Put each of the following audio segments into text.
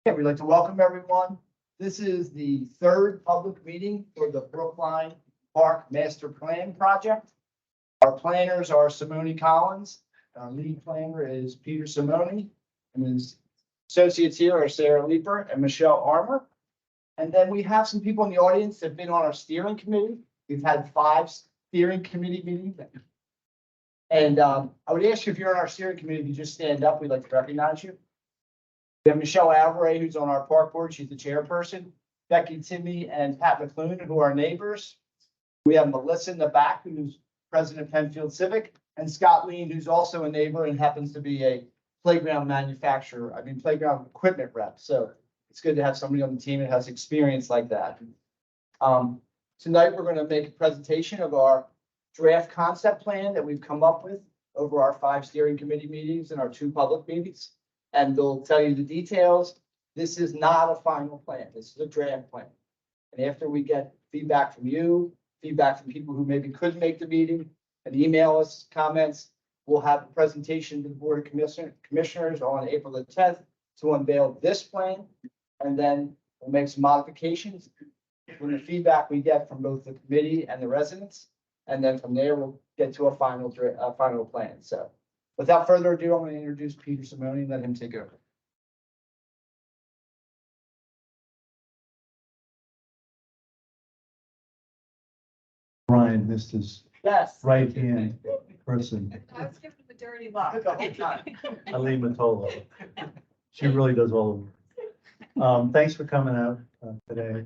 Okay, we'd like to welcome everyone. This is the third public meeting for the Brookline Park Master Plan Project. Our planners are Simone Collins. Our lead planner is Peter Simone. And his associates here are Sarah Leeper and Michelle Armour. And then we have some people in the audience that have been on our steering committee. We've had 5 steering committee meetings. And I would ask you, if you're on our steering committee, if you just stand up, we'd like to recognize you. We have Michelle Alvarez, who's on our park board. She's the chairperson. Becky Timmy and Pat McClune, who are neighbors. We have Melissa in the back, who's president of Penfield Civic, and Scott Lean, who's also a neighbor and happens to be a playground manufacturer. Playground equipment rep. So it's good to have somebody on the team that has experience like that. Tonight, we're going to make a presentation of our draft concept plan that we've come up with over our 5 steering committee meetings and our 2 public meetings. And they'll tell you the details. This is not a final plan. This is a draft plan. And after we get feedback from you, feedback from people who maybe couldn't make the meeting, and email us comments, we'll have a presentation to the Board of Commissioners on April the 10th to unveil this plan. And then we'll make some modifications from the feedback we get from both the committee and the residents. And then from there, we'll get to a final plan. So without further ado, I'm going to introduce Peter Simone and let him take over. Brian missed his Yes. right hand person, I was giving him a dirty look. Aline Matolo. She really does all the work. Thanks for coming out today.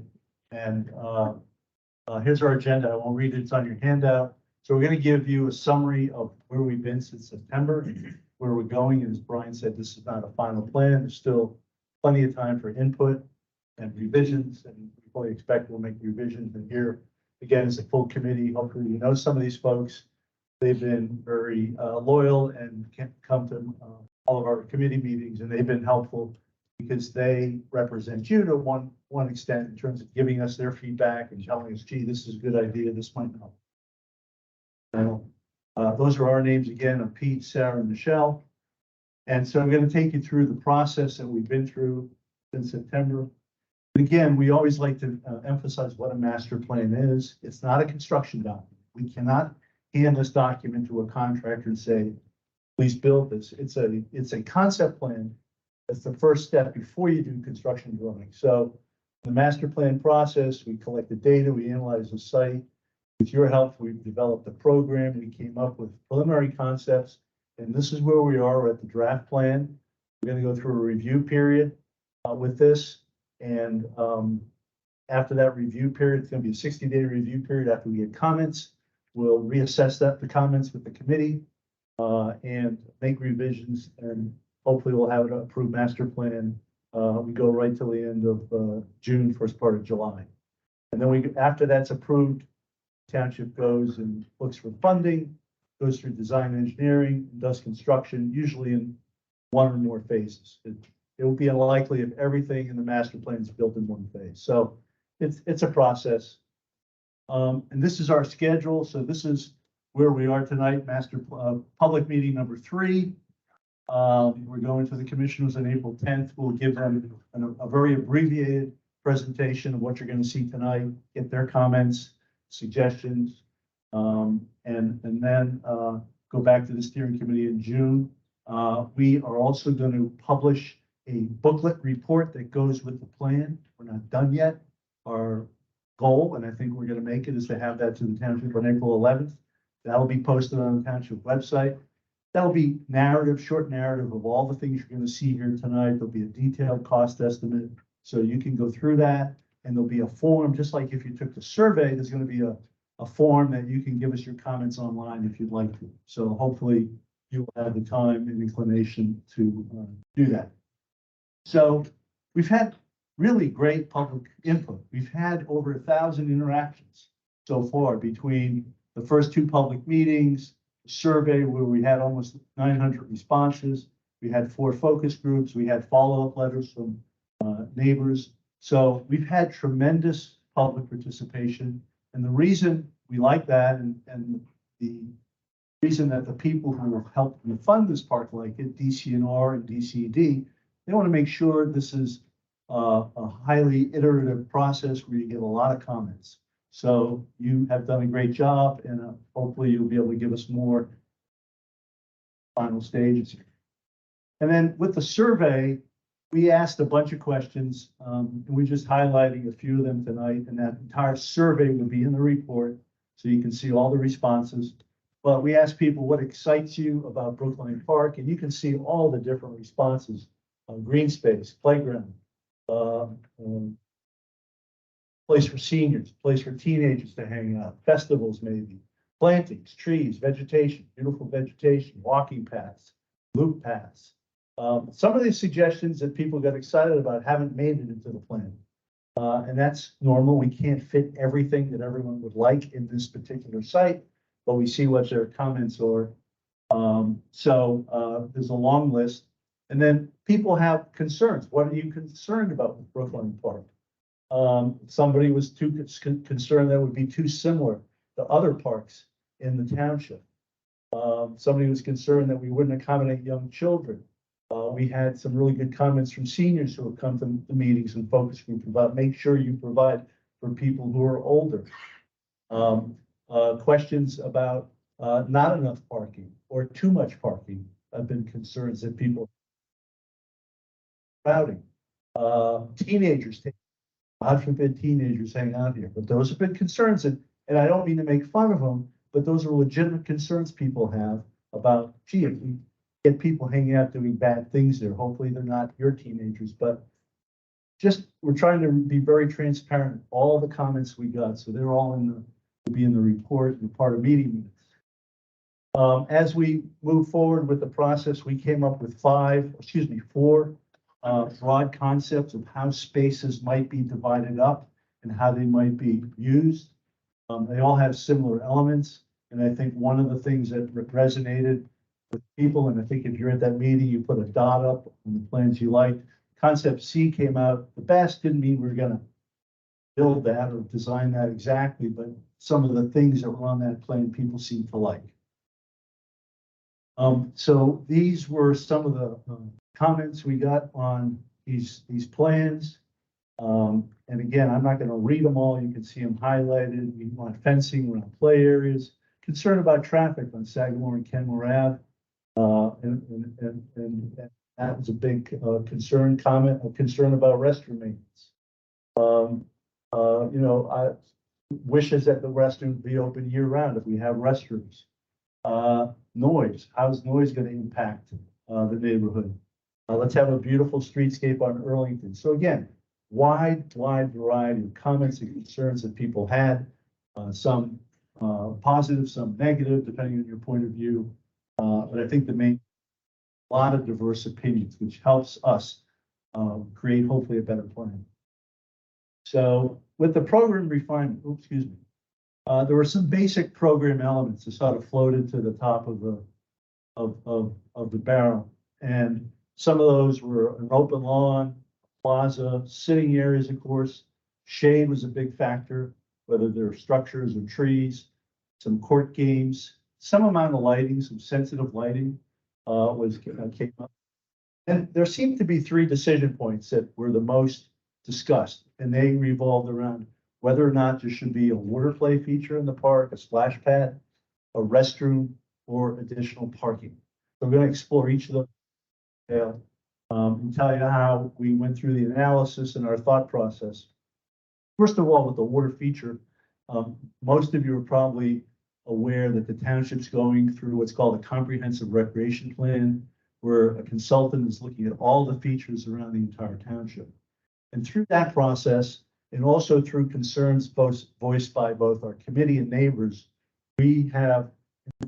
And here's our agenda. I won't read it. It's on your handout. So we're going to give you a summary of where we've been since September, where we're going. And as Brian said, this is not a final plan. There's still plenty of time for input and revisions. And we fully expect we'll make revisions. And here, again, is a full committee. Hopefully, you know some of these folks. They've been very loyal and can come to all of our committee meetings, and they've been helpful because they represent you to one extent in terms of giving us their feedback and telling us, gee, this is a good idea, this might not. Those are our names again of Pete, Sarah, and Michelle. And so I'm going to take you through the process that we've been through since September. Again, we always like to emphasize what a master plan is. It's not a construction document. We cannot hand this document to a contractor and say, please build this. It's a concept plan. That's the first step before you do construction drawing. So the master plan process, we collect the data, we analyze the site. With your help, we've developed a program. We came up with preliminary concepts, and this is where we are at the draft plan. We're going to go through a review period with this. And after that review period, it's going to be a 60-day review period. After we get comments, we'll reassess the comments with the committee and make revisions, and hopefully we'll have an approved master plan. We go right till the end of June, first part of July. And then after that's approved, township goes and looks for funding, goes through design engineering, does construction, usually in 1 or more phases. It will be unlikely if everything in the master plan is built in 1 phase. So it's a process. And this is our schedule. So this is where we are tonight, public meeting number 3. We're going to the commissioners on April 10th. We'll give them a very abbreviated presentation of what you're going to see tonight, get their comments, suggestions, and then go back to the steering committee in June. We are also going to publish a booklet report that goes with the plan. We're not done yet. Our goal, and I think we're going to make it, is to have that to the township on April 11th. That'll be posted on the township website. That'll be short narrative of all the things you're going to see here tonight. There'll be a detailed cost estimate, so you can go through that. And there'll be a form, just like if you took the survey, there's going to be a form that you can give us your comments online if you'd like to. So hopefully you will have the time and inclination to do that. So we've had really great public input. We've had over 1,000 interactions so far between the first 2 public meetings, the survey where we had almost 900 responses. We had 4 focus groups. We had follow-up letters from neighbors. So we've had tremendous public participation. And the reason we like that, and the reason that the people who will help fund this park like it, DCNR and DCD, they want to make sure this is a highly iterative process where you get a lot of comments. So you have done a great job, and hopefully you'll be able to give us more final stages here. And then with the survey, we asked a bunch of questions, and we're just highlighting a few of them tonight, and that entire survey will be in the report, so you can see all the responses. But we asked people what excites you about Brookline Park, and you can see all the different responses. Green space, playground, place for seniors, place for teenagers to hang out, festivals maybe, plantings, trees, vegetation, beautiful vegetation, walking paths, loop paths. Some of these suggestions that people got excited about haven't made it into the plan. And that's normal. We can't fit everything that everyone would like in this particular site, but we see what their comments are. There's a long list. And then people have concerns. What are you concerned about with Brookline Park? Somebody was too concerned that it would be too similar to other parks in the township. Somebody was concerned that we wouldn't accommodate young children. We had some really good comments from seniors who have come to the meetings and focus group about make sure you provide for people who are older. Questions about not enough parking or too much parking have been concerns that people are crowding. Teenagers, God forbid teenagers hang out here, but those have been concerns, and I don't mean to make fun of them, but those are legitimate concerns people have about, gee, if we get people hanging out doing bad things there, hopefully they're not your teenagers, but just, we're trying to be very transparent, all the comments we got, so they're all will be in the report and part of meeting minutes. As we move forward with the process, we came up with four broad concepts of how spaces might be divided up and how they might be used. They all have similar elements, and I think one of the things that resonated with people, and I think if you're at that meeting, you put a dot up on the plans you liked. Concept C came out the best, didn't mean we're gonna build that or design that exactly, but some of the things that were on that plan people seem to like. So these were some of the comments we got on these plans. And again, I'm not going to read them all. You can see them highlighted. We want fencing around play areas. Concern about traffic on Sagamore and Kenmore Ave. And that was a big concern comment. A concern about restroom maintenance. I wishes that the restroom be open year round if we have restrooms. Noise. How's noise going to impact the neighborhood? Let's have a beautiful streetscape on Earlington. So again, wide variety of comments and concerns that people had, some positive, some negative, depending on your point of view. But I think a lot of diverse opinions, which helps us create hopefully a better plan. So with the program refinement, there were some basic program elements that sort of floated to the top of the barrel, and some of those were an open lawn, plaza, sitting areas, of course. Shade was a big factor, whether they're structures or trees, some court games, some amount of lighting, some sensitive lighting came up. And there seemed to be three decision points that were the most discussed, and they revolved around whether or not there should be a water play feature in the park, a splash pad, a restroom, or additional parking. So we're going to explore each of those and tell you how we went through the analysis and our thought process. First of all, with the water feature, most of you are probably aware that the township's going through what's called a comprehensive recreation plan, where a consultant is looking at all the features around the entire township. And through that process, and also through concerns voiced by both our committee and neighbors, we in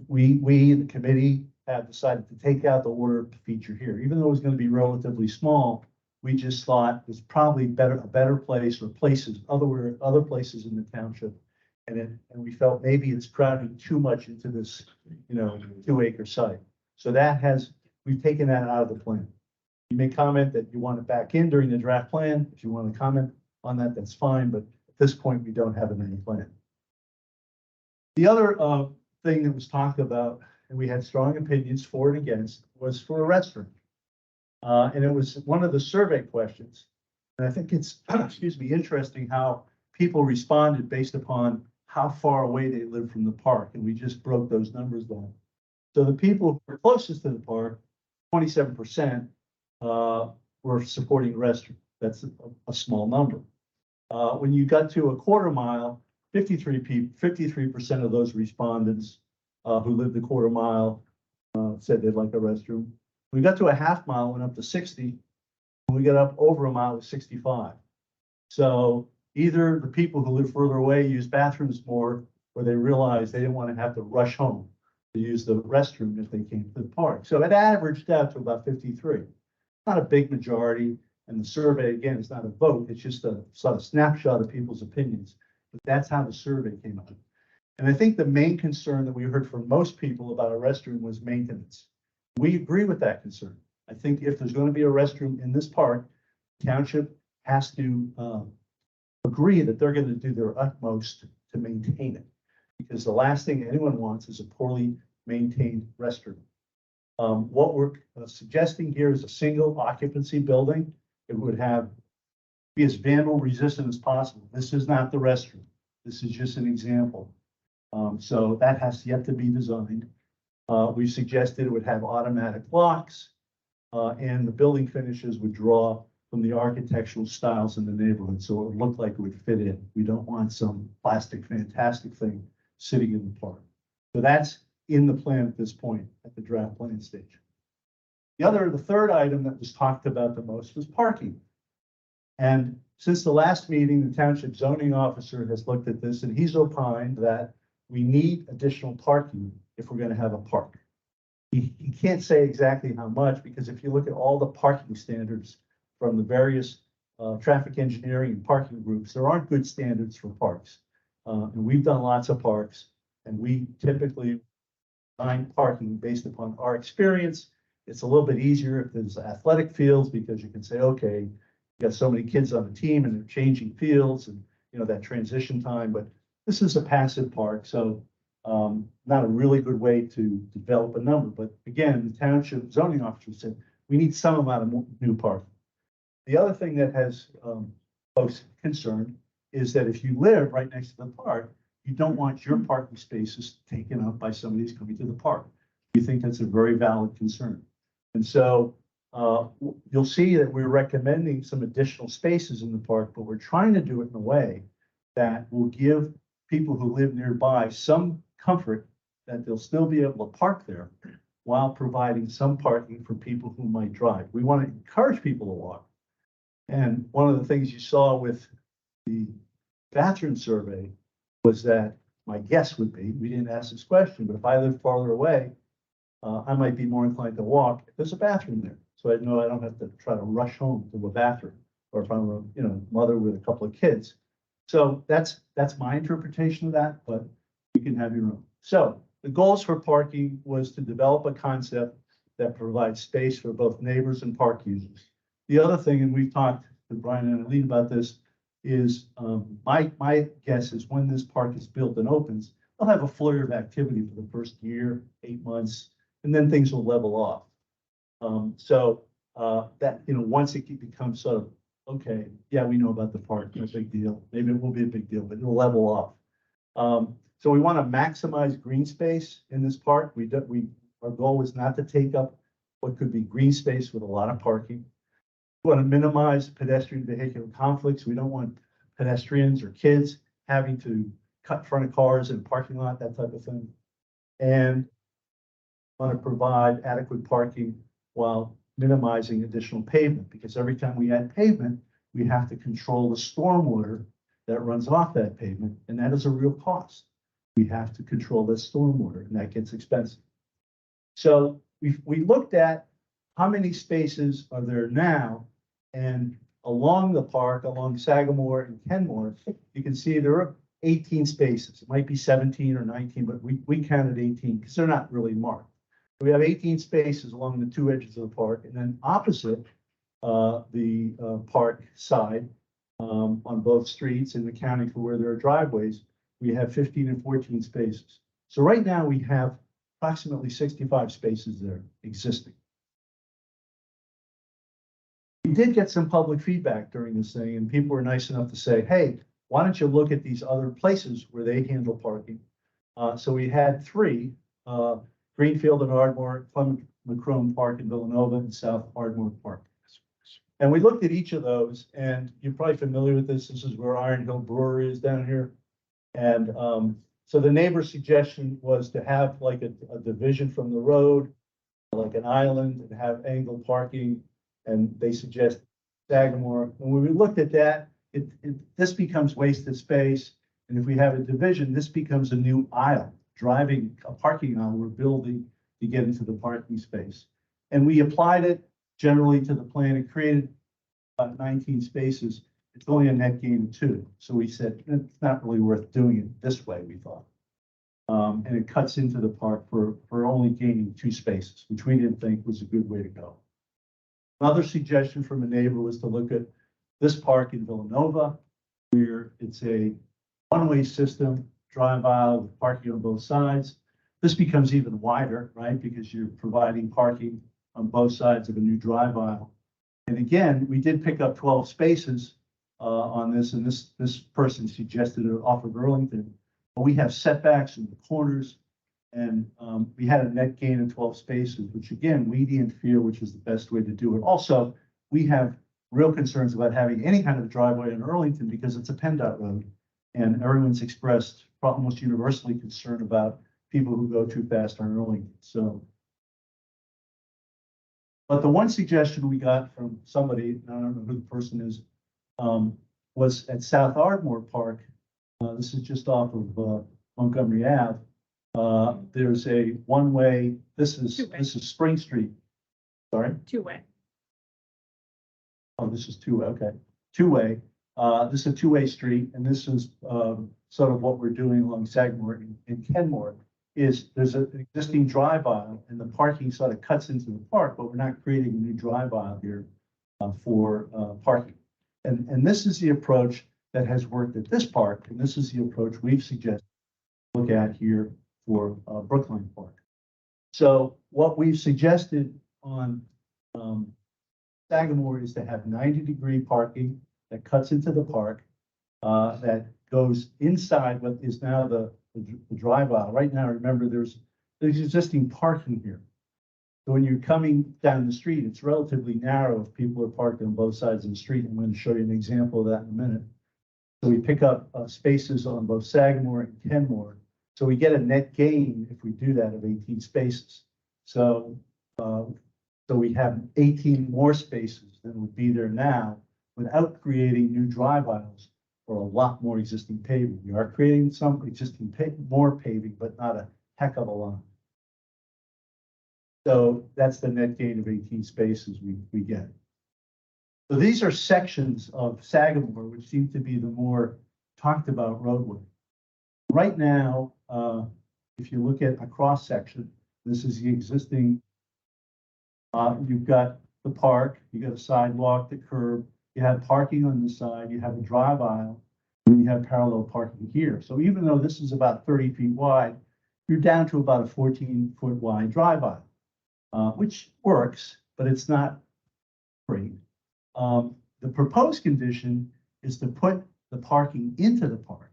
the committee have decided to take out the water feature here. Even though it was going to be relatively small, we just thought it's probably a better place or other places in the township. And we felt maybe it's crowding too much into this, 2-acre site. So we've taken that out of the plan. You may comment that you want it back in during the draft plan. If you want to comment on that, that's fine. But at this point, we don't have it in the plan. The other thing that was talked about, and we had strong opinions for and against, was for a restroom. And it was one of the survey questions And I think it's, excuse me, interesting how people responded based upon how far away they live from the park. And we just broke those numbers down. So the people who were closest to the park, 27%, were supporting the restroom. That's a small number. When you got to a quarter mile, 53% of those respondents who lived a quarter mile said they'd like a restroom. When we got to a half mile, went up to 60. When we got up over a mile, it was 65. So either the people who live further away use bathrooms more, or they realized they didn't want to have to rush home to use the restroom if they came to the park. So it averaged out to about 53. Not a big majority, and the survey, again, is not a vote, it's just a sort of snapshot of people's opinions. But that's how the survey came out. And I think the main concern that we heard from most people about a restroom was maintenance. We agree with that concern. I think if there's going to be a restroom in this park, township has to agree that they're going to do their utmost to maintain it. Because the last thing anyone wants is a poorly maintained restroom. What we're suggesting here is a single occupancy building. It would be as vandal resistant as possible. This is not the restroom. This is just an example. So that has yet to be designed. We suggested it would have automatic locks, and the building finishes would draw from the architectural styles in the neighborhood, so it would look like it would fit in. We don't want some plastic, fantastic thing sitting in the park. So that's in the plan at this point, at the draft plan stage. The third item that was talked about the most was parking. And since the last meeting, the township zoning officer has looked at this, and he's opined that we need additional parking if we're going to have a park. He can't say exactly how much, because if you look at all the parking standards from the various traffic engineering and parking groups, there aren't good standards for parks. And we've done lots of parks, and we typically design parking based upon our experience. It's a little bit easier if there's athletic fields, because you can say, okay, you got so many kids on the team and they're changing fields and, you know, that transition time. But this is a passive park, so not a really good way to develop a number. But again, the township zoning officer said we need some amount of new parking. The other thing that has folks concerned is that if you live right next to the park, you don't want your parking spaces taken up by somebody who's coming to the park. We think that's a very valid concern. And so you'll see that we're recommending some additional spaces in the park, but we're trying to do it in a way that will give people who live nearby some comfort that they'll still be able to park there while providing some parking for people who might drive. We want to encourage people to walk. And one of the things you saw with the bathroom survey was that my guess would be, we didn't ask this question, but if I live farther away, I might be more inclined to walk if there's a bathroom there. So I know I don't have to try to rush home to a bathroom, or if I'm a mother with a couple of kids. So that's my interpretation of that, but you can have your own. So the goals for parking was to develop a concept that provides space for both neighbors and park users. The other thing, and we've talked to Brian and Eileen about this, is my guess is when this park is built and opens, they'll have a flurry of activity for the first year, 8 months, and then things will level off. That, once it becomes sort of, okay, yeah, we know about the park, no big deal. Maybe it will be a big deal, but it'll level off. So we want to maximize green space in this park. Our goal is not to take up what could be green space with a lot of parking. We want to minimize pedestrian vehicular conflicts. We don't want pedestrians or kids having to cut in front of cars in a parking lot, that type of thing. And want to provide adequate parking while minimizing additional pavement, because every time we add pavement, we have to control the stormwater that runs off that pavement, and that is a real cost. We have to control the stormwater, and that gets expensive. So we looked at how many spaces are there now, and along the park, along Sagamore and Kenmore, you can see there are 18 spaces. It might be 17 or 19, but we counted 18 because they're not really marked. We have 18 spaces along the two edges of the park, and then opposite the park side on both streets and accounting for where there are driveways, we have 15 and 14 spaces. So right now we have approximately 65 spaces there existing. We did get some public feedback during this thing, and people were nice enough to say, hey, why don't you look at these other places where they handle parking? So we had three, Greenfield and Ardmore, Clement McCrone Park in Villanova, and South Ardmore Park. And we looked at each of those, and you're probably familiar with this. This is where Iron Hill Brewery is down here. And so the neighbor's suggestion was to have like a division from the road, like an island, and have angled parking. And they suggest Sagamore. And when we looked at that, this becomes wasted space. And if we have a division, this becomes a new aisle, driving a parking aisle we're building to get into the parking space. And we applied it generally to the plan. It created about 19 spaces. It's only a net gain of 2. So we said, it's not really worth doing it this way, we thought. And it cuts into the park for only gaining 2 spaces, which we didn't think was a good way to go. Another suggestion from a neighbor was to look at this park in Villanova, where it's a one-way system, drive aisle with parking on both sides. This becomes even wider, right? Because you're providing parking on both sides of a new drive aisle. And again, we did pick up 12 spaces on this, and this person suggested it off of Earlington. But we have setbacks in the corners, and we had a net gain of 12 spaces, which again, we didn't feel which was the best way to do it. Also, we have real concerns about having any kind of driveway in Earlington because it's a PennDOT road, and everyone's expressed almost universally concern about people who go too fast on Earlington. So, but the one suggestion we got from somebody, I don't know who the person is, was at South Ardmore Park. This is just off of Montgomery Ave. There's a one-way. This is Spring Street. Sorry. 2-way. Oh, this is 2-way. Okay, 2-way. This is a 2-way street, and this is sort of what we're doing along Sagamore in Kenmore. Is there's an existing drive aisle, and the parking sort of cuts into the park, but we're not creating a new drive aisle here for parking. And this is the approach that has worked at this park, and this is the approach we've suggested to look at here for Brookline Park. So what we've suggested on Sagamore is to have 90-degree parking that cuts into the park, that goes inside what is now the drive aisle. Right now, remember, there's existing parking here. So when you're coming down the street, it's relatively narrow if people are parked on both sides of the street. I'm going to show you an example of that in a minute. So we pick up spaces on both Sagamore and Kenmore. So we get a net gain if we do that of 18 spaces. So we have 18 more spaces than would be there now without creating new drive aisles or a lot more existing paving. We are creating some existing more paving, but not a heck of a lot. So that's the net gain of 18 spaces we get. So these are sections of Sagamore, which seem to be the more talked about roadway. Right now, if you look at a cross section, this is the existing, you've got the park, you got a sidewalk, the curb, you have parking on the side, you have a drive aisle, and you have parallel parking here. So even though this is about 30 feet wide, you're down to about a 14-foot wide drive aisle, which works, but it's not great. The proposed condition is to put the parking into the park,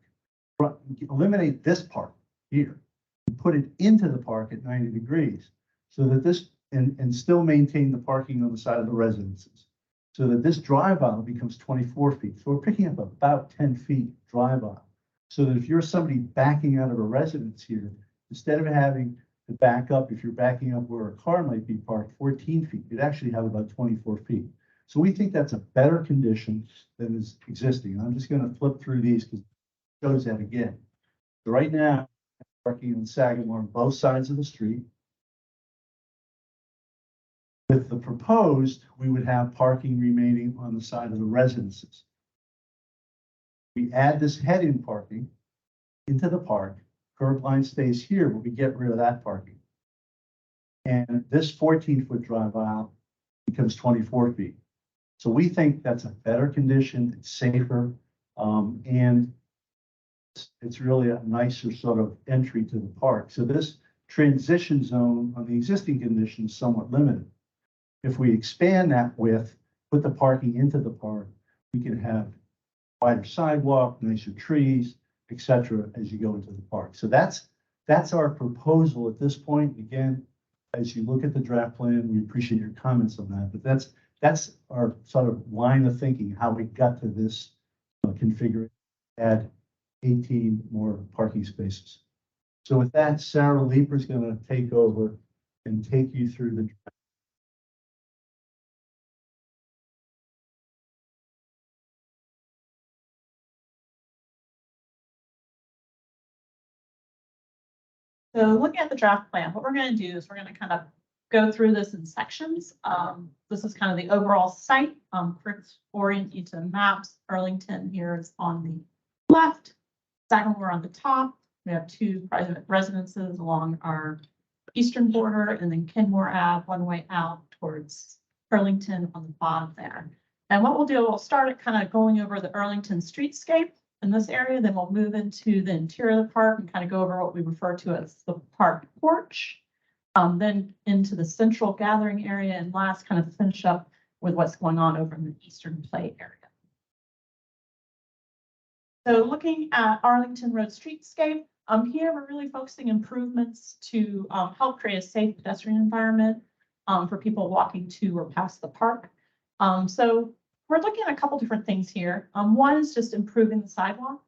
eliminate this part here, and put it into the park at 90 degrees, so that this, and still maintain the parking on the side of the residences, so that this drive aisle becomes 24 feet. So we're picking up about 10 feet drive aisle, so that if you're somebody backing out of a residence here, instead of having to back up, if you're backing up where a car might be parked 14 feet, you'd actually have about 24 feet. So we think that's a better condition than is existing. And I'm just going to flip through these because it shows that again. So right now, parking in Sagamore on both sides of the street. With the proposed, we would have parking remaining on the side of the residences. We add this head-in parking into the park. Curb line stays here, but we get rid of that parking. And this 14-foot drive aisle becomes 24 feet. So we think that's a better condition, it's safer, and it's really a nicer sort of entry to the park. So this transition zone on the existing condition is somewhat limited. If we expand that width, put the parking into the park, we can have wider sidewalk, nicer trees, etc. as you go into the park. So that's our proposal at this point. Again, as you look at the draft plan, we appreciate your comments on that, but that's our sort of line of thinking, how we got to this configuration, add 18 more parking spaces. So with that, Sarah Leeper is going to take over and take you through the. So looking at the draft plan, what we're going to do is we're going to kind of go through this in sections. This is kind of the overall site. For orient you to maps, Earlington here is on the left, Sagamore on the top. We have two private residences along our eastern border, and then Kenmore Ave one way out towards Earlington on the bottom there. And what we'll do, we'll start at kind of going over the Earlington streetscape in this area, then we'll move into the interior of the park and kind of go over what we refer to as the park porch, then into the central gathering area, and last kind of finish up with what's going on over in the eastern play area. So looking at Arlington Road streetscape, here we're really focusing improvements to help create a safe pedestrian environment for people walking to or past the park. So we're looking at a couple different things here. One is just improving the sidewalk.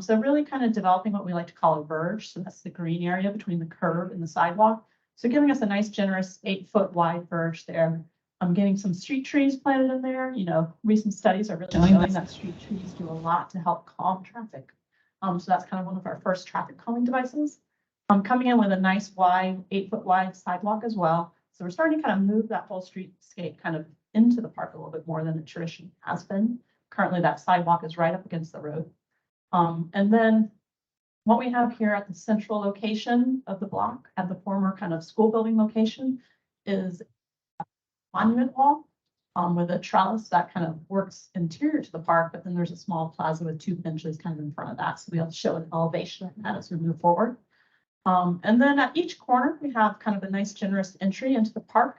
So really kind of developing what we like to call a verge. So that's the green area between the curb and the sidewalk. So giving us a nice generous 8-foot wide verge there. Getting some street trees planted in there. You know, recent studies are really showing that street trees do a lot to help calm traffic. So that's kind of one of our first traffic calming devices. Coming in with a nice wide 8-foot wide sidewalk as well. So we're starting to kind of move that whole streetscape kind of into the park a little bit more than it traditionally has been. Currently, that sidewalk is right up against the road. And then what we have here at the central location of the block, at the former kind of school building location, is a monument wall with a trellis that kind of works interior to the park, but then there's a small plaza with 2 benches kind of in front of that. So we'll show an elevation of that as we move forward. And then at each corner, we have kind of a nice generous entry into the park.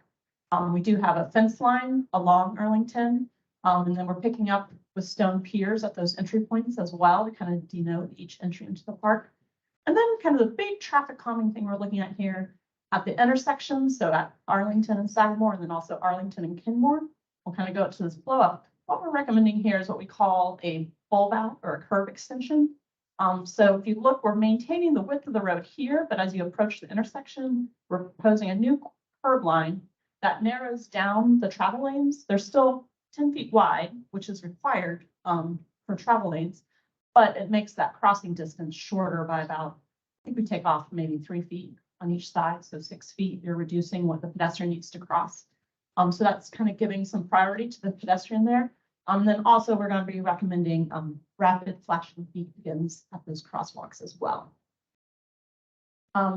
We do have a fence line along Earlington, and then we're picking up with stone piers at those entry points as well to kind of denote each entry into the park. And then kind of the big traffic calming thing we're looking at here at the intersection, so at Arlington and Sagamore, and then also Arlington and Kenmore, we'll kind of go up to this blow up. What we're recommending here is what we call a bulb out or a curb extension. So if you look, we're maintaining the width of the road here, but as you approach the intersection, we're proposing a new curb line that narrows down the travel lanes. They're still 10 feet wide, which is required for travel lanes, but it makes that crossing distance shorter by about, I think we take off maybe 3 feet on each side. So 6 feet, you're reducing what the pedestrian needs to cross. So that's kind of giving some priority to the pedestrian there. Then also we're going to be recommending rapid flashing beacons at those crosswalks as well.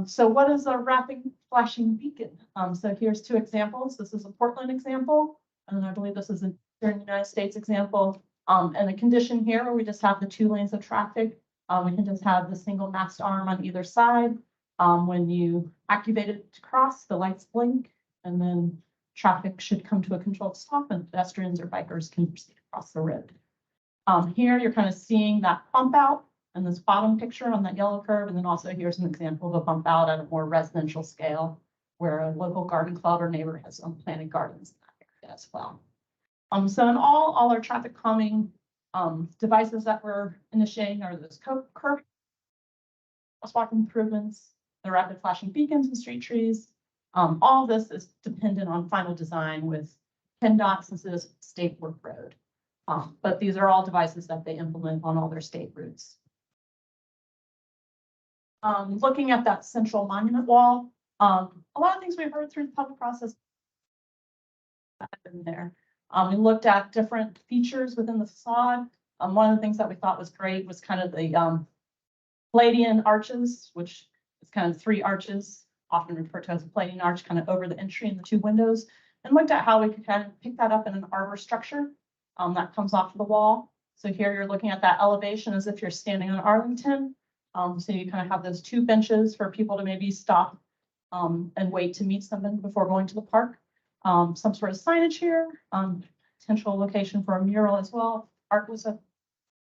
So what is a rapid flashing beacon? So here's 2 examples. This is a Portland example, and I believe this is an United States example. And the condition here where we just have the 2 lanes of traffic, we can just have the single mast arm on either side. When you activate it to cross, the lights blink, and then traffic should come to a controlled stop, and pedestrians or bikers can proceed across the road. Here you're kind of seeing that bump out in this bottom picture on that yellow curve, and then also here's an example of a bump out at a more residential scale where a local garden club or neighbor has planted gardens in that area as well. So in all our traffic calming devices that we're initiating are those curb crosswalk improvements, the rapid flashing beacons and street trees. All this is dependent on final design with PennDOT since it is a state work road. But these are all devices that they implement on all their state routes. Looking at that central monument wall, a lot of things we've heard through the public process in there. We looked at different features within the facade. One of the things that we thought was great was kind of the Palladian arches, which is kind of 3 arches, often referred to as a Palladian arch, kind of over the entry and the 2 windows, and looked at how we could kind of pick that up in an arbor structure that comes off the wall. So here you're looking at that elevation as if you're standing on Arlington. So you kind of have those 2 benches for people to maybe stop and wait to meet someone before going to the park. Some sort of signage here, potential location for a mural as well. Art was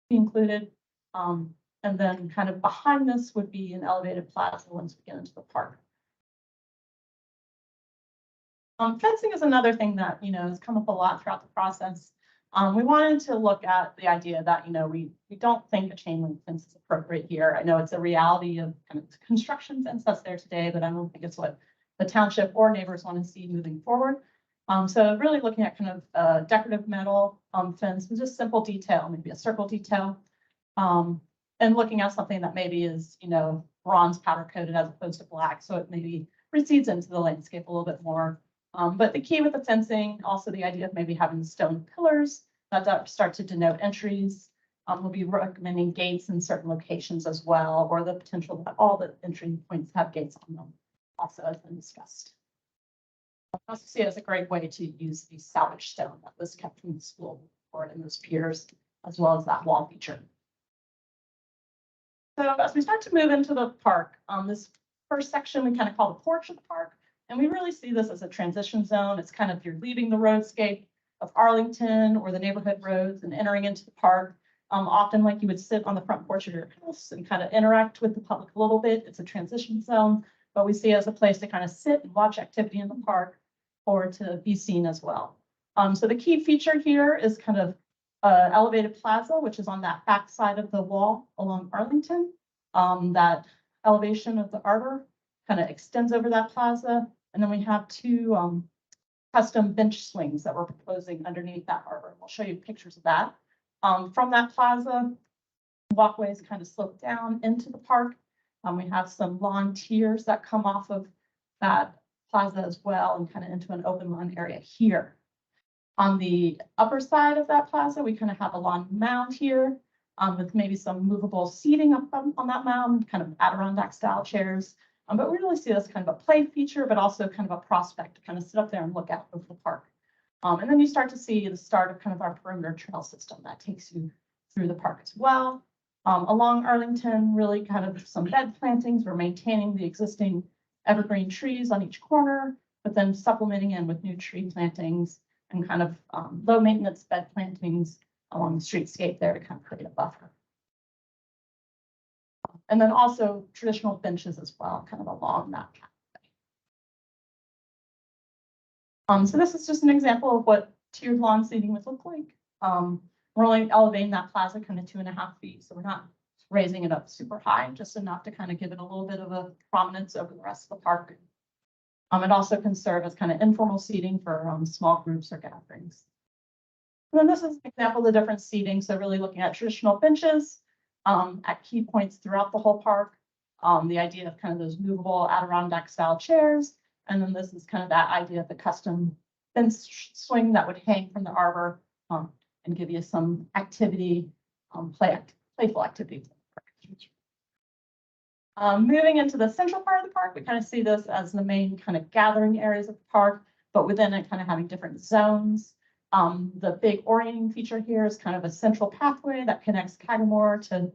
included. And then kind of behind this would be an elevated plaza once we get into the park. Fencing is another thing that, has come up a lot throughout the process. We wanted to look at the idea that, we don't think a chain link fence is appropriate here. I know it's a reality of kind of construction fence that's there today, but I don't think it's what the township or neighbors want to see moving forward. So really looking at kind of decorative metal fence with just simple detail, maybe a circle detail. And looking at something that maybe is, bronze powder coated as opposed to black. So it maybe recedes into the landscape a little bit more. But the key with the fencing, also the idea of maybe having stone pillars that start to denote entries. We'll be recommending gates in certain locations as well, or the potential that all the entry points have gates on them, also has been discussed. I also see it as a great way to use the salvage stone that was kept from the school or in those piers, as well as that wall feature. So as we start to move into the park, this first section we kind of call the porch of the park. And we really see this as a transition zone. It's kind of you're leaving the roadscape of Arlington or the neighborhood roads and entering into the park. Often like you would sit on the front porch of your house and kind of interact with the public a little bit. It's a transition zone, but we see it as a place to kind of sit and watch activity in the park or to be seen as well. So the key feature here is kind of elevated plaza, which is on that back side of the wall along Arlington. That elevation of the arbor kind of extends over that plaza. And then we have two custom bench swings that we're proposing underneath that arbor. We'll show you pictures of that. From that plaza, walkways kind of slope down into the park. We have some lawn tiers that come off of that plaza as well and kind of into an open lawn area here. On the upper side of that plaza, we kind of have a lawn mound here with maybe some movable seating up on that mound, kind of Adirondack style chairs. But we really see this kind of a play feature, but also kind of a prospect to kind of sit up there and look out over the park. And then you start to see the start of kind of our perimeter trail system that takes you through the park as well. Along Arlington, really kind of some bed plantings. We're maintaining the existing evergreen trees on each corner, but then supplementing in with new tree plantings and kind of low maintenance bed plantings along the streetscape there to kind of create a buffer. And then also traditional benches as well, kind of along that pathway. So this is just an example of what tiered lawn seating would look like. We're only elevating that plaza kind of 2.5 feet. So we're not raising it up super high, just enough to kind of give it a little bit of a prominence over the rest of the park. It also can serve as kind of informal seating for small groups or gatherings. And then this is an example of the different seating. So really looking at traditional benches at key points throughout the whole park. The idea of kind of those movable Adirondack style chairs. And then this is kind of that idea of the custom fence swing that would hang from the arbor and give you some activity, playful activity. Moving into the central part of the park, we kind of see this as the main kind of gathering areas of the park, but within it kind of having different zones. The big orienting feature here is kind of a central pathway that connects Sagamore to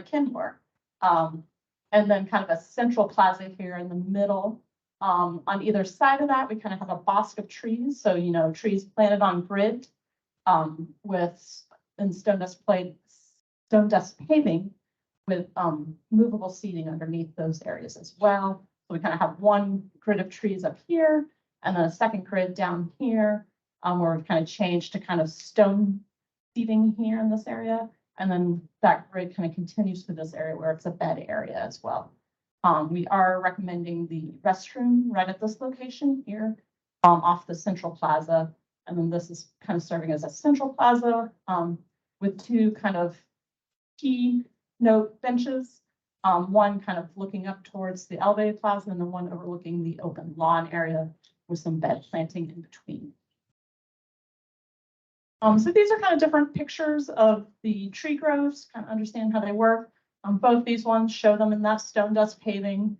Kenmore. And then kind of a central plaza here in the middle. On either side of that, we kind of have a bosque of trees. So, trees planted on grid with stone dust paving with movable seating underneath those areas as well. So we kind of have one grid of trees up here and then a second grid down here where we've kind of changed to kind of stone seating here in this area. And then that grid kind of continues through this area where it's a bed area as well. We are recommending the restroom right at this location here off the central plaza. And then this is kind of serving as a central plaza with two kind of key note benches. One kind of looking up towards the elevated plaza and then one overlooking the open lawn area with some bed planting in between. So these are kind of different pictures of the tree groves, kind of understand how they work. Both these ones show them in that stone dust paving,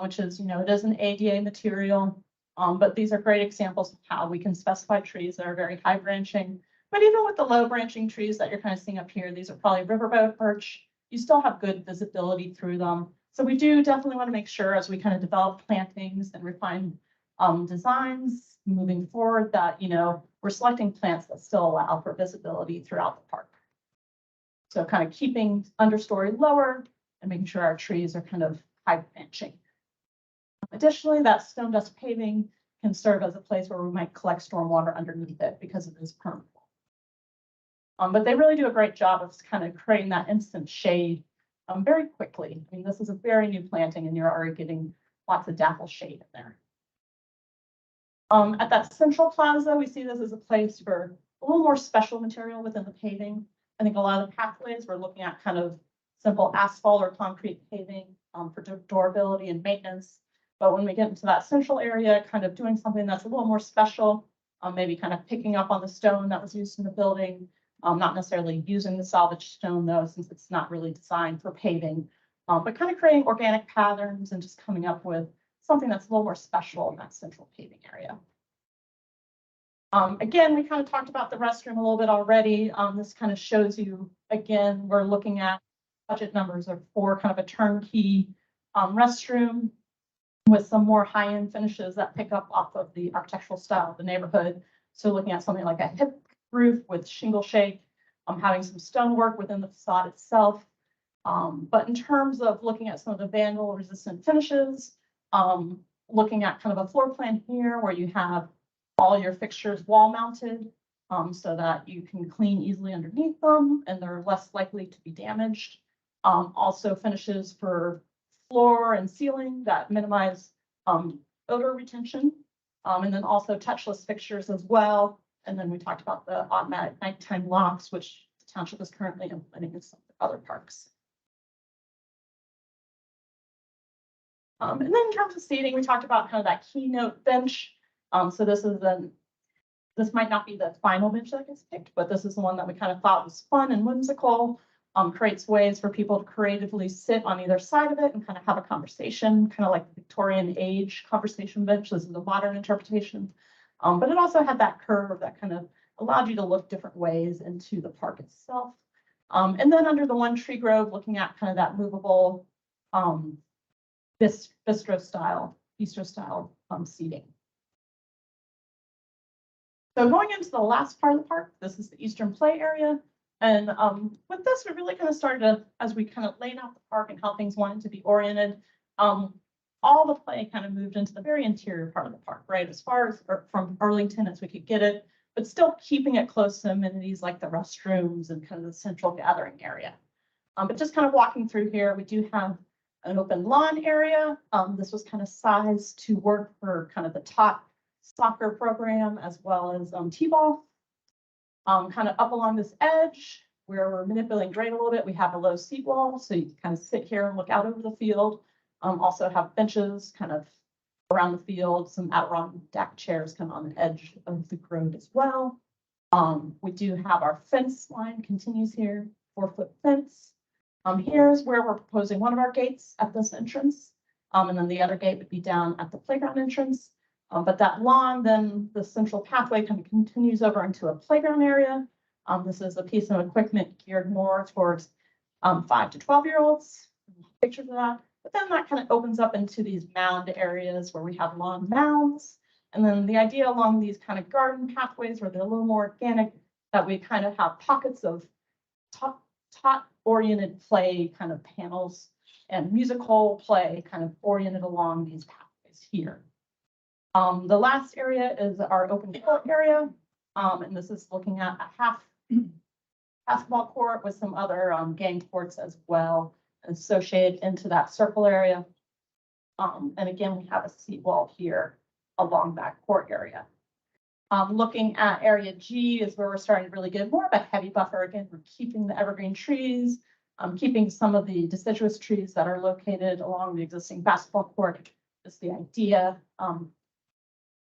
which is, it is an ADA material, but these are great examples of how we can specify trees that are very high branching. But even with the low branching trees that you're kind of seeing up here, these are probably riverboat birch. You still have good visibility through them. So we do definitely want to make sure as we kind of develop plantings and refine designs moving forward that, we're selecting plants that still allow for visibility throughout the park. So kind of keeping understory lower and making sure our trees are kind of high branching. Additionally, that stone dust paving can serve as a place where we might collect stormwater underneath it because it is permeable. But they really do a great job of kind of creating that instant shade very quickly. I mean, this is a very new planting and you're already getting lots of dapple shade in there. At that central plaza, we see this as a place for a little more special material within the paving. I think a lot of the pathways we're looking at kind of simple asphalt or concrete paving for durability and maintenance. But when we get into that central area, kind of doing something that's a little more special, maybe kind of picking up on the stone that was used in the building, not necessarily using the salvaged stone though, since it's not really designed for paving, but kind of creating organic patterns and just coming up with something that's a little more special in that central paving area. Again, we kind of talked about the restroom a little bit already. This kind of shows you, again, we're looking at budget numbers for kind of a turnkey restroom with some more high-end finishes that pick up off of the architectural style of the neighborhood. So looking at something like a hip roof with shingle shake, having some stonework within the facade itself. But in terms of looking at some of the vandal resistant finishes, looking at kind of a floor plan here where you have all your fixtures wall mounted, so that you can clean easily underneath them and they're less likely to be damaged. Also finishes for floor and ceiling that minimize odor retention, and then also touchless fixtures as well. And then we talked about the automatic nighttime locks, which the township is currently implementing in some other parks. And then in terms of seating, we talked about kind of that keynote bench. So this might not be the final bench that gets picked, but this is the one that we kind of thought was fun and whimsical. Creates ways for people to creatively sit on either side of it and kind of have a conversation, kind of like the Victorian age conversation bench. This is a modern interpretation. But it also had that curve that kind of allowed you to look different ways into the park itself. And then under the one tree grove, looking at kind of that movable bistro style seating. So going into the last part of the park, this is the Eastern Play area. And with this, we really kind of started to, as we kind of laid out the park and how things wanted to be oriented, all the play kind of moved into the very interior part of the park, right? As far as from Earlington as we could get it, but still keeping it close to amenities like the restrooms and kind of the central gathering area. But just kind of walking through here, we do have an open lawn area. This was kind of sized to work for kind of the top soccer program as well as t-ball. Kind of up along this edge where we're manipulating grade a little bit, we have a low seat wall, so you can kind of sit here and look out over the field. Also have benches kind of around the field, some outrun deck chairs kind of on the edge of the road as well. We do have our fence line continues here, 4-foot fence. Here's where we're proposing one of our gates at this entrance. And then the other gate would be down at the playground entrance. But that lawn, then the central pathway kind of continues over into a playground area. This is a piece of equipment geared more towards 5 to 12-year-olds. Pictures of that. But then that kind of opens up into these mound areas where we have lawn mounds. And then the idea along these kind of garden pathways where they're a little more organic, that we kind of have pockets of tot-oriented play kind of panels and musical play kind of oriented along these pathways here. The last area is our open court area. And this is looking at a half basketball court with some other game courts as well associated into that circle area. And again, we have a seat wall here along that court area. Looking at area G is where we're starting to really get more of a heavy buffer. Again, we're keeping the evergreen trees, keeping some of the deciduous trees that are located along the existing basketball court is the idea.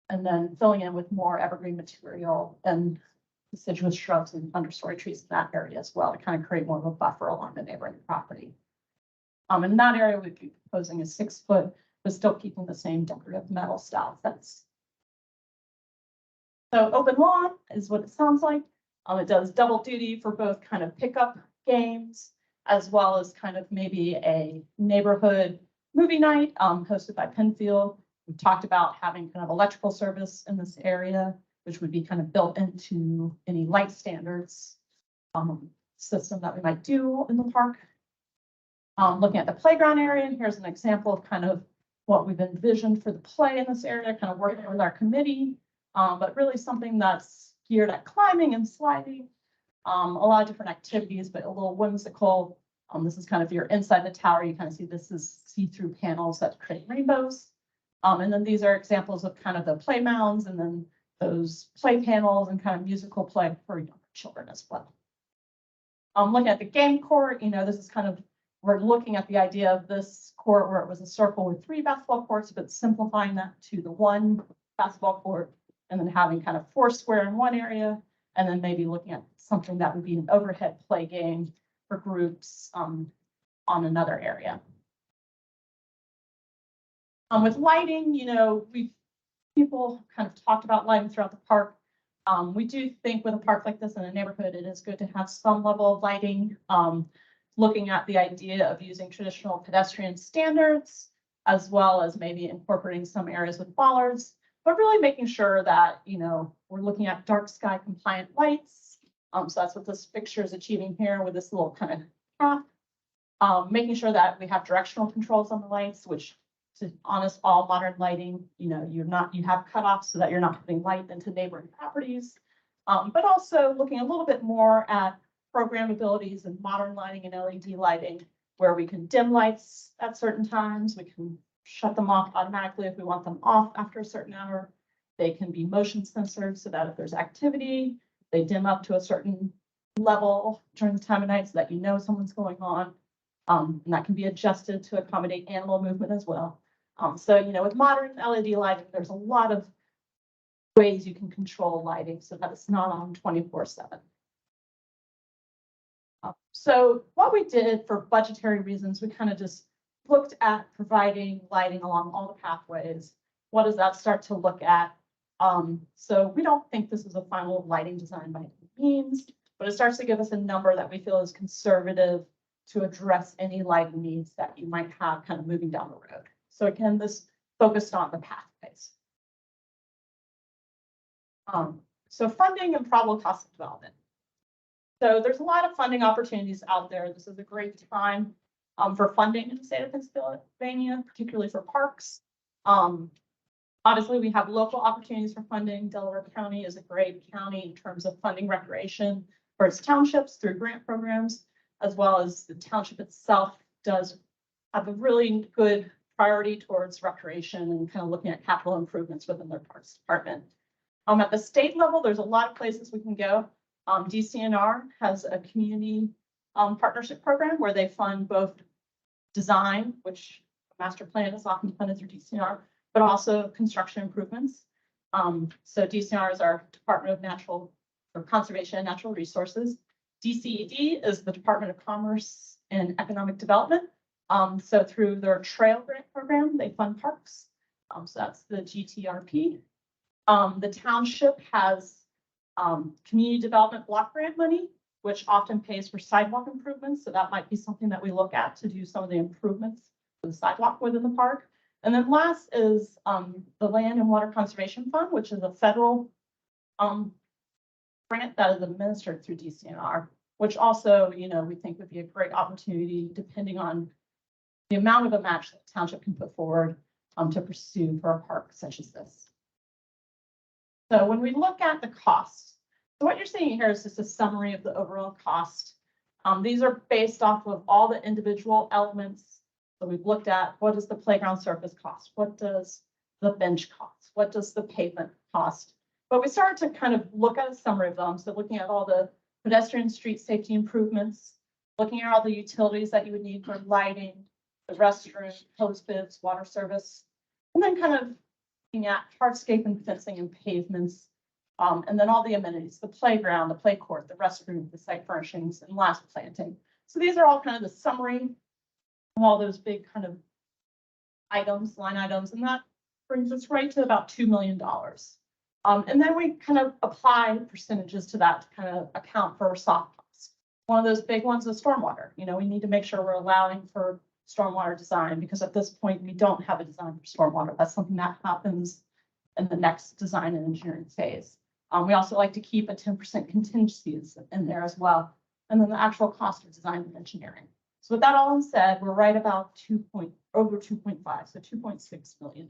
And then filling in with more evergreen material and deciduous shrubs and understory trees in that area as well to kind of create more of a buffer along the neighboring property. In that area, we'd be proposing a 6-foot, but still keeping the same decorative metal style fence. So open lawn is what it sounds like. It does double duty for both kind of pickup games as well as kind of maybe a neighborhood movie night hosted by Penfield. We talked about having kind of electrical service in this area, which would be kind of built into any light standards system that we might do in the park. Looking at the playground area, and here's an example of kind of what we've envisioned for the play in this area, kind of working with our committee, but really something that's geared at climbing and sliding, a lot of different activities, but a little whimsical. This is kind of if you're inside the tower, you kind of see this is see-through panels that create rainbows. And then these are examples of kind of the play mounds and then those play panels and kind of musical play for younger children as well. Looking at the game court, this is kind of, we're looking at the idea of this court where it was a circle with 3 basketball courts, but simplifying that to the 1 basketball court and then having kind of 4 square in one area, and then maybe looking at something that would be an overhead play game for groups on another area. With lighting, people kind of talked about lighting throughout the park. We do think with a park like this in a neighborhood, it is good to have some level of lighting. Looking at the idea of using traditional pedestrian standards, as well as maybe incorporating some areas with bollards, but really making sure that, we're looking at dark sky compliant lights. So that's what this picture is achieving here with this little kind of cap. Making sure that we have directional controls on the lights, which, to be honest, all modern lighting, you have cutoffs so that you're not putting light into neighboring properties. But also looking a little bit more at programmabilities and modern lighting and LED lighting, where we can dim lights at certain times. We can shut them off automatically if we want them off after a certain hour. They can be motion censored so that if there's activity, they dim up to a certain level during the time of night so that someone's going on. And that can be adjusted to accommodate animal movement as well. So, with modern LED lighting, there's a lot of ways you can control lighting so that it's not on 24/7. So what we did for budgetary reasons, we kind of just looked at providing lighting along all the pathways. What does that start to look at? So we don't think this is a final lighting design by any means, but it starts to give us a number that we feel is conservative to address any lighting needs that you might have kind of moving down the road. So again, this focused on the pathways. So funding and probable cost of development. So there's a lot of funding opportunities out there. This is a great time for funding in the state of Pennsylvania, particularly for parks. Obviously, we have local opportunities for funding. Delaware County is a great county in terms of funding recreation for its townships through grant programs, as well as the township itself does have a really good priority towards recreation and kind of looking at capital improvements within their parks department. At the state level, there's a lot of places we can go. DCNR has a community partnership program where they fund both design, which master plan is often funded through DCNR, but also construction improvements. So DCNR is our Department of Conservation and Natural Resources. DCED is the Department of Commerce and Economic Development. So through their trail grant program, they fund parks. So that's the GTRP. The township has community development block grant money, which often pays for sidewalk improvements. So that might be something that we look at to do some of the improvements for the sidewalk within the park. And then last is the Land and Water Conservation Fund, which is a federal grant that is administered through DCNR, which also, we think would be a great opportunity depending on the amount of a match that the township can put forward to pursue for a park such as this. So when we look at the costs, so what you're seeing here is just a summary of the overall cost. These are based off of all the individual elements. So we've looked at what does the playground surface cost? What does the bench cost? What does the pavement cost? But we started to kind of look at a summary of them. So looking at all the pedestrian street safety improvements, looking at all the utilities that you would need for lighting, the restroom, hose bibs, water service, and then kind of looking at hardscape and fencing and pavements, and then all the amenities, the playground, the play court, the restroom, the site furnishings, and last planting. So these are all kind of the summary of all those big kind of items, line items, and that brings us right to about $2 million. And then we kind of apply percentages to that to kind of account for soft costs. One of those big ones is stormwater. We need to make sure we're allowing for stormwater design, because at this point, we don't have a design for stormwater. That's something that happens in the next design and engineering phase. We also like to keep a 10% contingencies in there as well. And then the actual cost of design and engineering. So with that all said, we're right about over 2.5, so $2.6 million.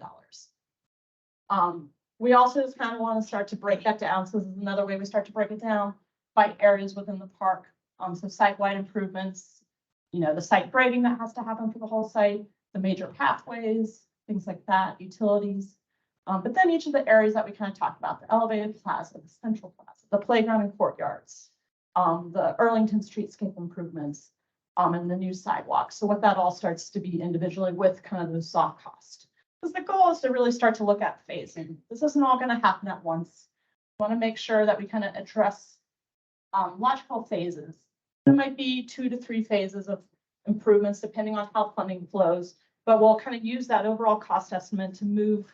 We also just kind of want to start to break that down. So this is another way we start to break it down by areas within the park. So site-wide improvements, the site grading that has to happen for the whole site, the major pathways, things like that, utilities. But then each of the areas that we kind of talked about, the elevated plaza, the central plaza, the playground and courtyards, the Earlington streetscape improvements, and the new sidewalks. So what that all starts to be individually with kind of those soft costs. Because the goal is to really start to look at phasing. This isn't all going to happen at once. We want to make sure that we kind of address logical phases. There might be 2 to 3 phases of improvements depending on how funding flows, but we'll kind of use that overall cost estimate to move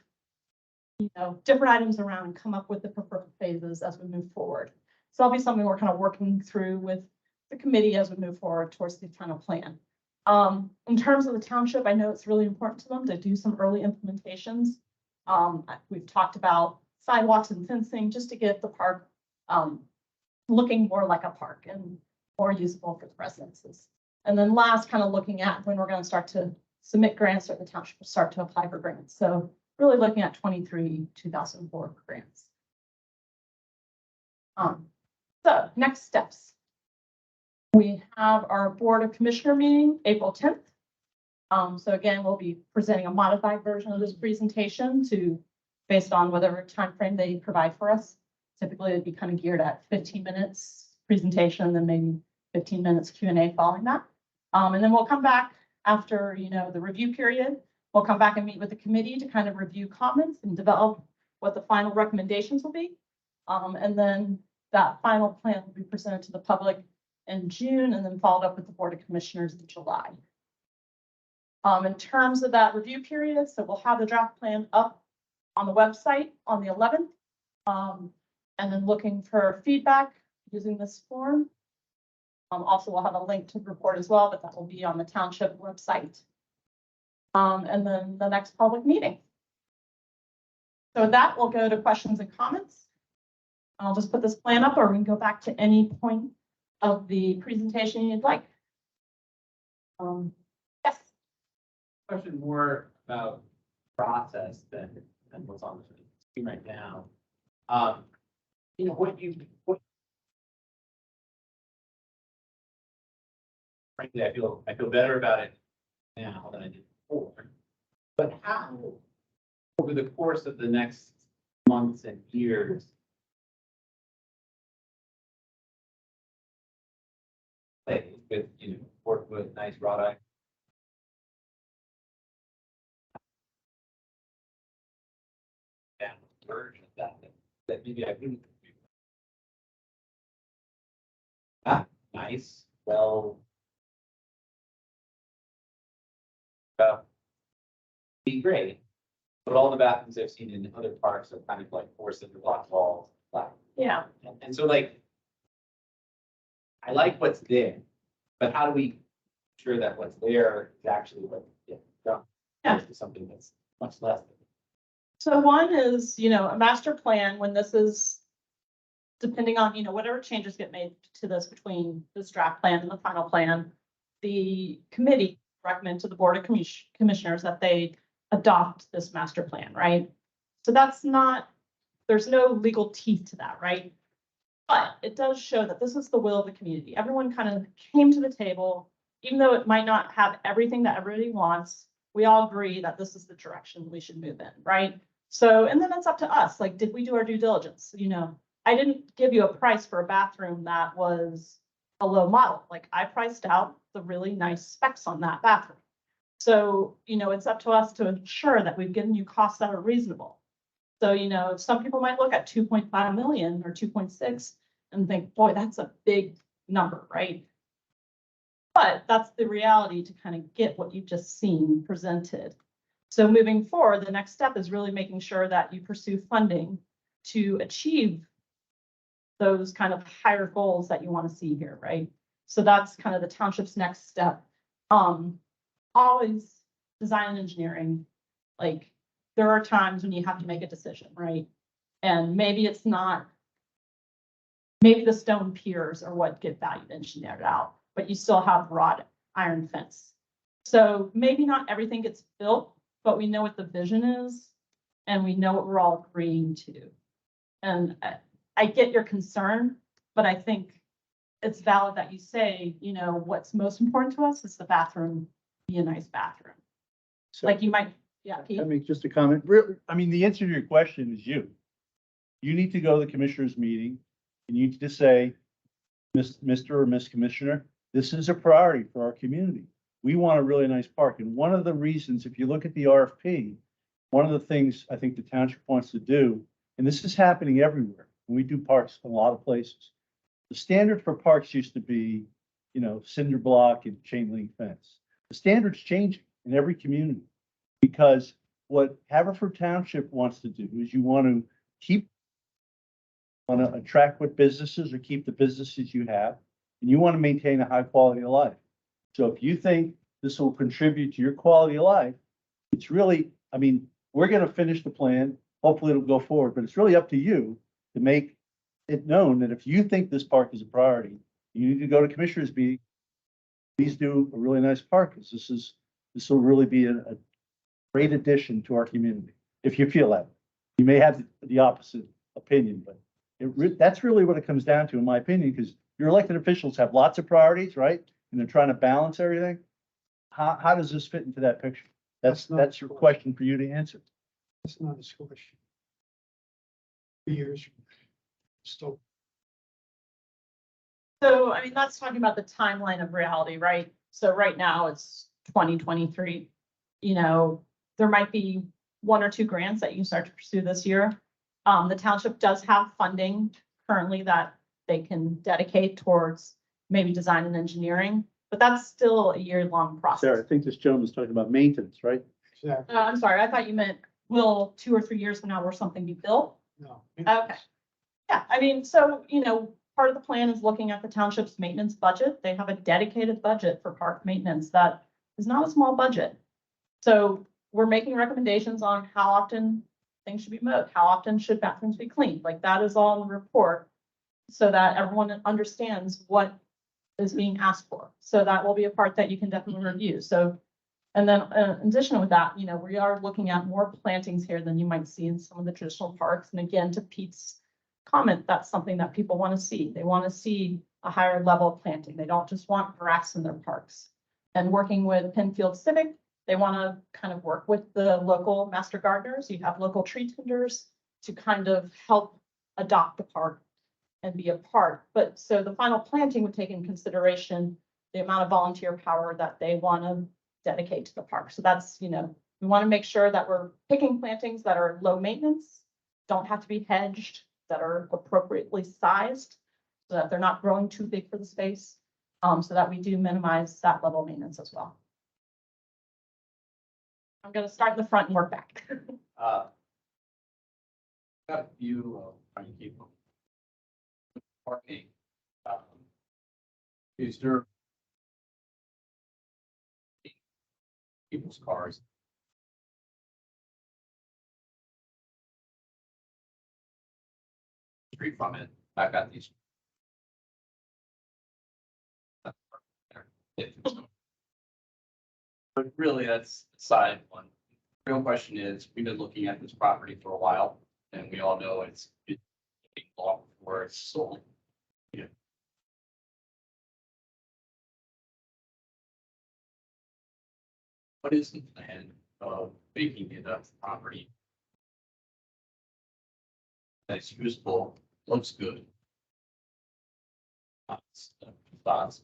different items around and come up with the preferred phases as we move forward. So that'll be something we're kind of working through with the committee as we move forward towards the final plan. In terms of the township, I know it's really important to them to do some early implementations. We've talked about sidewalks and fencing just to get the park looking more like a park and more usable for the residences. And then last, kind of looking at when we're going to start to submit grants, or the township will start to apply for grants. So really looking at 2004 grants. So next steps. We have our Board of Commissioner meeting April 10th. So again, we'll be presenting a modified version of this presentation based on whatever time frame they provide for us. Typically, it'd be kind of geared at 15 minutes presentation, and then maybe 15 minutes Q&A following that. And then we'll come back after the review period. We'll come back and meet with the committee to kind of review comments and develop what the final recommendations will be. And then that final plan will be presented to the public in June, and then followed up with the Board of Commissioners in July. In terms of that review period, so we'll have the draft plan up on the website on the 11th. And then looking for feedback using this form. Also, we'll have a link to the report as well, but that will be on the township website. And then the next public meeting. So that will go to questions and comments. I'll just put this plan up, or we can go back to any point of the presentation you'd like. Yes. Question more about process than what's on the screen right now. Frankly, I feel better about it now than I did before. But how, over the course of the next months and years, with work with nice wrought iron. Version of that maybe I wouldn't. Nice, well. Be great, but all the bathrooms I've seen in other parks are kind of like 4 cinder block walls, flat. Yeah. And so I like what's there, but how do we ensure that what's there is actually what gets done? Yeah. Versus something that's much less than. So one is, a master plan, when this is, depending on, whatever changes get made to this between this draft plan and the final plan, the committee recommend to the Board of Commissioners that they adopt this master plan, right? So there's no legal teeth to that, right? But it does show that this is the will of the community. Everyone kind of came to the table, even though it might not have everything that everybody wants, we all agree that this is the direction we should move in, right? So, and then it's up to us, like, did we do our due diligence? I didn't give you a price for a bathroom that was a low model. Like, I priced out the really nice specs on that bathroom. So, it's up to us to ensure that we've given you costs that are reasonable. So, some people might look at 2.5 million or 2.6 and think, boy, that's a big number, right? But that's the reality to kind of get what you've just seen presented. So moving forward, the next step is really making sure that you pursue funding to achieve those kind of higher goals that you want to see here, right? So that's kind of the township's next step. always design and engineering, like, there are times when you have to make a decision, right? And maybe it's not, maybe the stone piers are what get value engineered out, but you still have wrought iron fence. So maybe not everything gets built, but we know what the vision is and we know what we're all agreeing to. And I get your concern, but I think it's valid that you say, you know, what's most important to us is the bathroom, be a nice bathroom. So, Like you might, yeah, Pete. I mean, just a comment. Really, I mean, the answer to your question is you. You need to go to the commissioners meeting and you need to say, Mr. or Miss Commissioner, this is a priority for our community. We want a really nice park. And one of the reasons, if you look at the RFP, one of the things I think the township wants to do, and this is happening everywhere, and we do parks in a lot of places. The standard for parks used to be, you know, cinder block and chain link fence. The standard's changing in every community because what Haverford Township wants to do is you want to attract what businesses or keep the businesses you have, and you want to maintain a high quality of life. So if you think this will contribute to your quality of life, it's really, I mean, we're going to finish the plan. Hopefully it'll go forward, but it's really up to you to make it known that if you think this park is a priority, you need to go to commissioners meeting. Please do a really nice park because this will really be a great addition to our community. If you feel that, you may have the opposite opinion, but that's really what it comes down to, in my opinion, because your elected officials have lots of priorities, right? And they're trying to balance everything. How does this fit into that picture? That's your question for you to answer. That's not a question. Years. Still. So, I mean, that's talking about the timeline of reality, right? So right now it's 2023. You know, there might be one or two grants that you start to pursue this year. The township does have funding currently that they can dedicate towards maybe design and engineering, but that's still a year-long process. Sarah, I think this gentleman was talking about maintenance, right? Exactly. I'm sorry, I thought you meant will 2 or 3 years from now will something be built? No. Okay. Yeah, I mean, so, you know, part of the plan is looking at the township's maintenance budget. They have a dedicated budget for park maintenance that is not a small budget. So we're making recommendations on how often things should be mowed, how often should bathrooms be cleaned, like that is all in the report. So that everyone understands what is being asked for. So that will be a part that you can definitely review. So, and then in addition with that, you know, we are looking at more plantings here than you might see in some of the traditional parks. And again, to Pete's comment, that's something that people want to see. They want to see a higher level of planting. They don't just want grass in their parks. And working with Penfield Civic, they want to kind of work with the local master gardeners. You have local tree tenders to kind of help adopt the park and be a part. But so the final planting would take in consideration the amount of volunteer power that they want to dedicate to the park. So that's, you know, we want to make sure that we're picking plantings that are low maintenance, don't have to be hedged, that are appropriately sized so that they're not growing too big for the space, so that we do minimize that level of maintenance as well. I'm going to start in the front and work back. Got a few, trying to keep them. Parking. Is there people's cars? Street from it, I got these. But really, that's side one. The real question is, we've been looking at this property for a while, and we all know it's long before it's sold. Yeah. What is the plan of making it a property that's usable, looks good? Thoughts?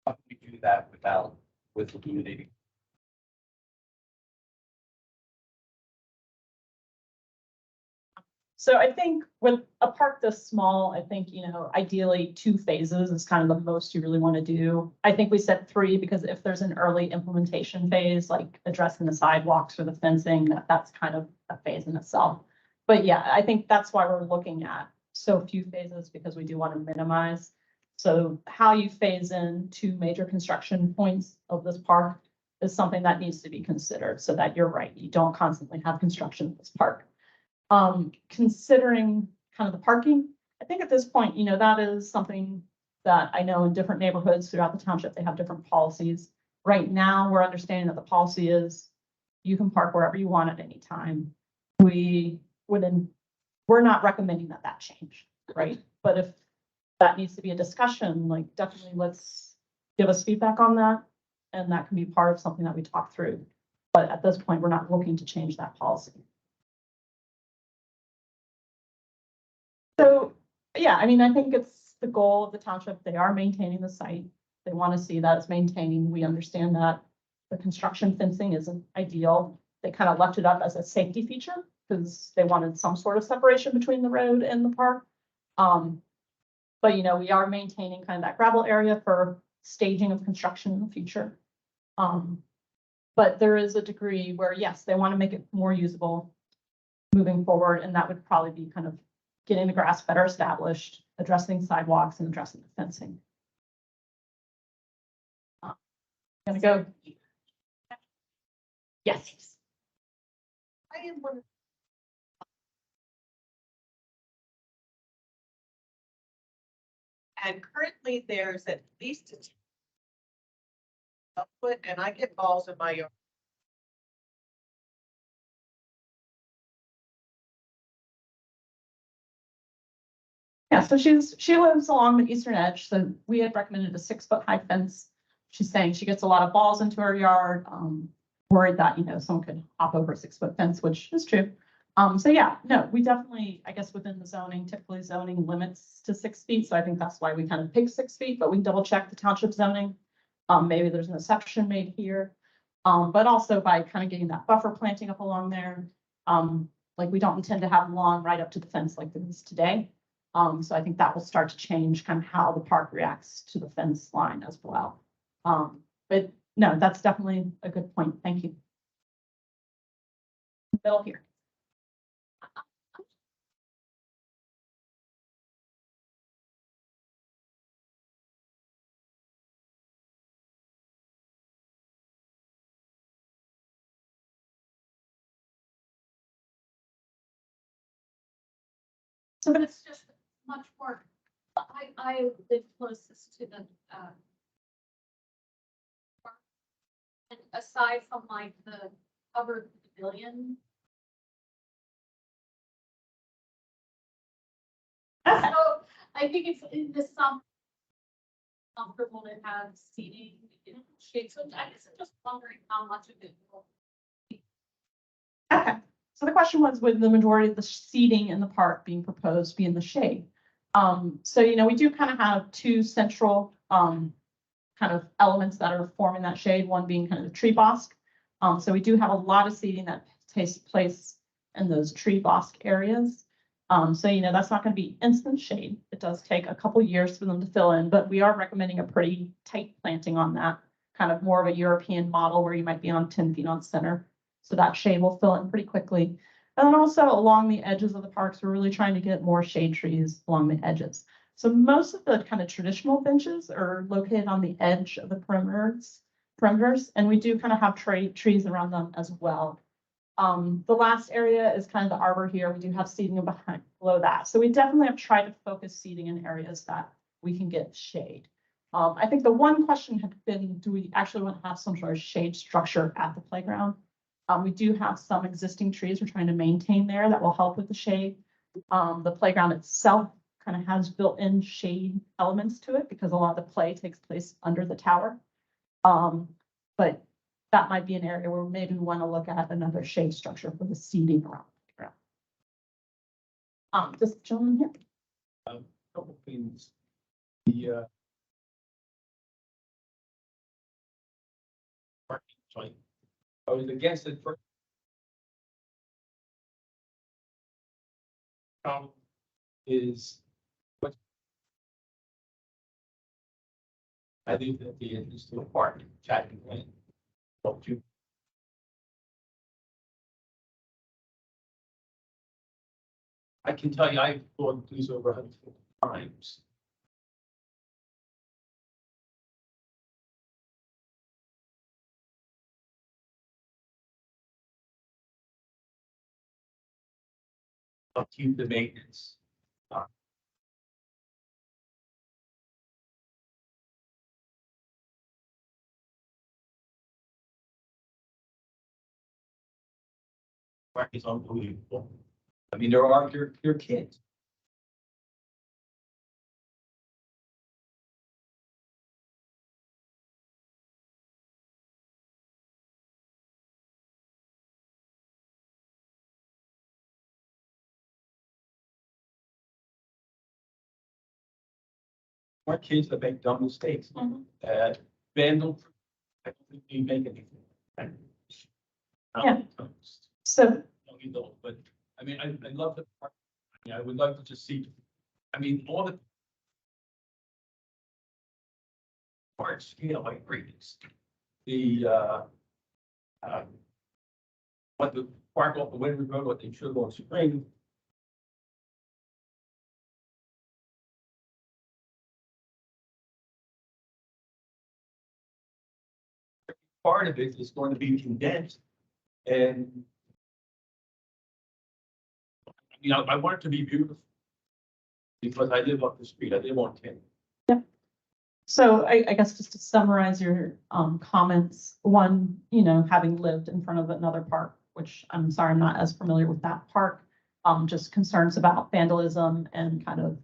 How can we do that with illuminating? So I think with a park this small, I think, you know, ideally 2 phases is kind of the most you really want to do. I think we said 3 because if there's an early implementation phase, like addressing the sidewalks or the fencing, that's kind of a phase in itself. But yeah, I think that's why we're looking at so few phases, because we do want to minimize So how you phase in two major construction points of this park is something that needs to be considered, so that you're right, you don't constantly have construction in this park. Considering kind of the parking, I think at this point, that is something that I know in different neighborhoods throughout the township, they have different policies. Right now, we're understanding that the policy is you can park wherever you want at any time. We're not recommending that change, right? But if that needs to be a discussion, like definitely let's give us feedback on that. And that can be part of something that we talk through. But at this point, we're not looking to change that policy. So, yeah, I mean, I think it's the goal of the township. They are maintaining the site. They want to see that it's maintained. We understand that the construction fencing isn't ideal. They kind of left it up as a safety feature because they wanted some sort of separation between the road and the park. But we are maintaining kind of that gravel area for staging of construction in the future. But there is a degree where, yes, they want to make it more usable moving forward. And that would probably be kind of getting the grass better established, addressing sidewalks and addressing the fencing. Gonna go. Yes. I am one. And currently there's at least a foot, and I get balls in my yard. Yeah, so she lives along the eastern edge, so we had recommended a 6-foot high fence. She's saying she gets a lot of balls into her yard, worried that, someone could hop over a 6-foot fence, which is true. So yeah, no, we definitely, I guess within the zoning, typically zoning limits to 6 feet. So I think that's why we kind of picked 6 feet, but we can double check the township zoning. Maybe there's an exception made here. But also by kind of getting that buffer planting up along there. Like we don't intend to have lawn right up to the fence like there is today. So I think that will start to change kind of how the park reacts to the fence line as well. But no, that's definitely a good point. Thank you. Middle here. So, but it's just much more, I live closest to the, and aside from like the covered pavilion. So I think it's in the some comfortable to have seating in shade. So I guess I'm just wondering how much of it will. Okay, so the question was, would the majority of the seating in the park being proposed be in the shade? So, we do kind of have two central, kind of elements that are forming that shade, one being kind of the tree bosque. So we do have a lot of seating that takes place in those tree bosque areas. So, that's not going to be instant shade. It does take a couple years for them to fill in, but we are recommending a pretty tight planting on that, kind of more of a European model where you might be on 10 feet on center. So that shade will fill in pretty quickly. And then also along the edges of the parks, we're really trying to get more shade trees along the edges. So most of the kind of traditional benches are located on the edge of the perimeters, and we do kind of have trees around them as well. The last area is kind of the arbor here. We do have seating below that. So we definitely have tried to focus seating in areas that we can get shade. I think the one question had been, do we actually want to have some sort of shade structure at the playground? We do have some existing trees we're trying to maintain there that will help with the shade. The playground itself kind of has built-in shade elements to it because a lot of the play takes place under the tower. But that might be an area where maybe we want to look at another shade structure for the seating around the playground. This gentleman here. Couple things. The parking, sorry. I was against it first. Is what I think that the entrance to the park, chatting lane. Don't you? I can tell you, I've gone these over 100 times. upkeep, the maintenance. Park is unbelievable. I mean, there are your kids. Our kids that make dumb mistakes, Mhm. vandal. I don't think we make anything. Right? Yeah. So, No, you don't, but I mean, I love the park. Yeah, I would like to just see, I mean, all the large scale like greatness. The, what the park off the Windward Road, what they should go on spring. Part of it is going to be condensed and you know, I want it to be beautiful. Because I live up the street, I live on 10. so I guess just to summarize your comments, one, you know, having lived in front of another park, which I'm sorry, I'm not as familiar with that park. Just concerns about vandalism and kind of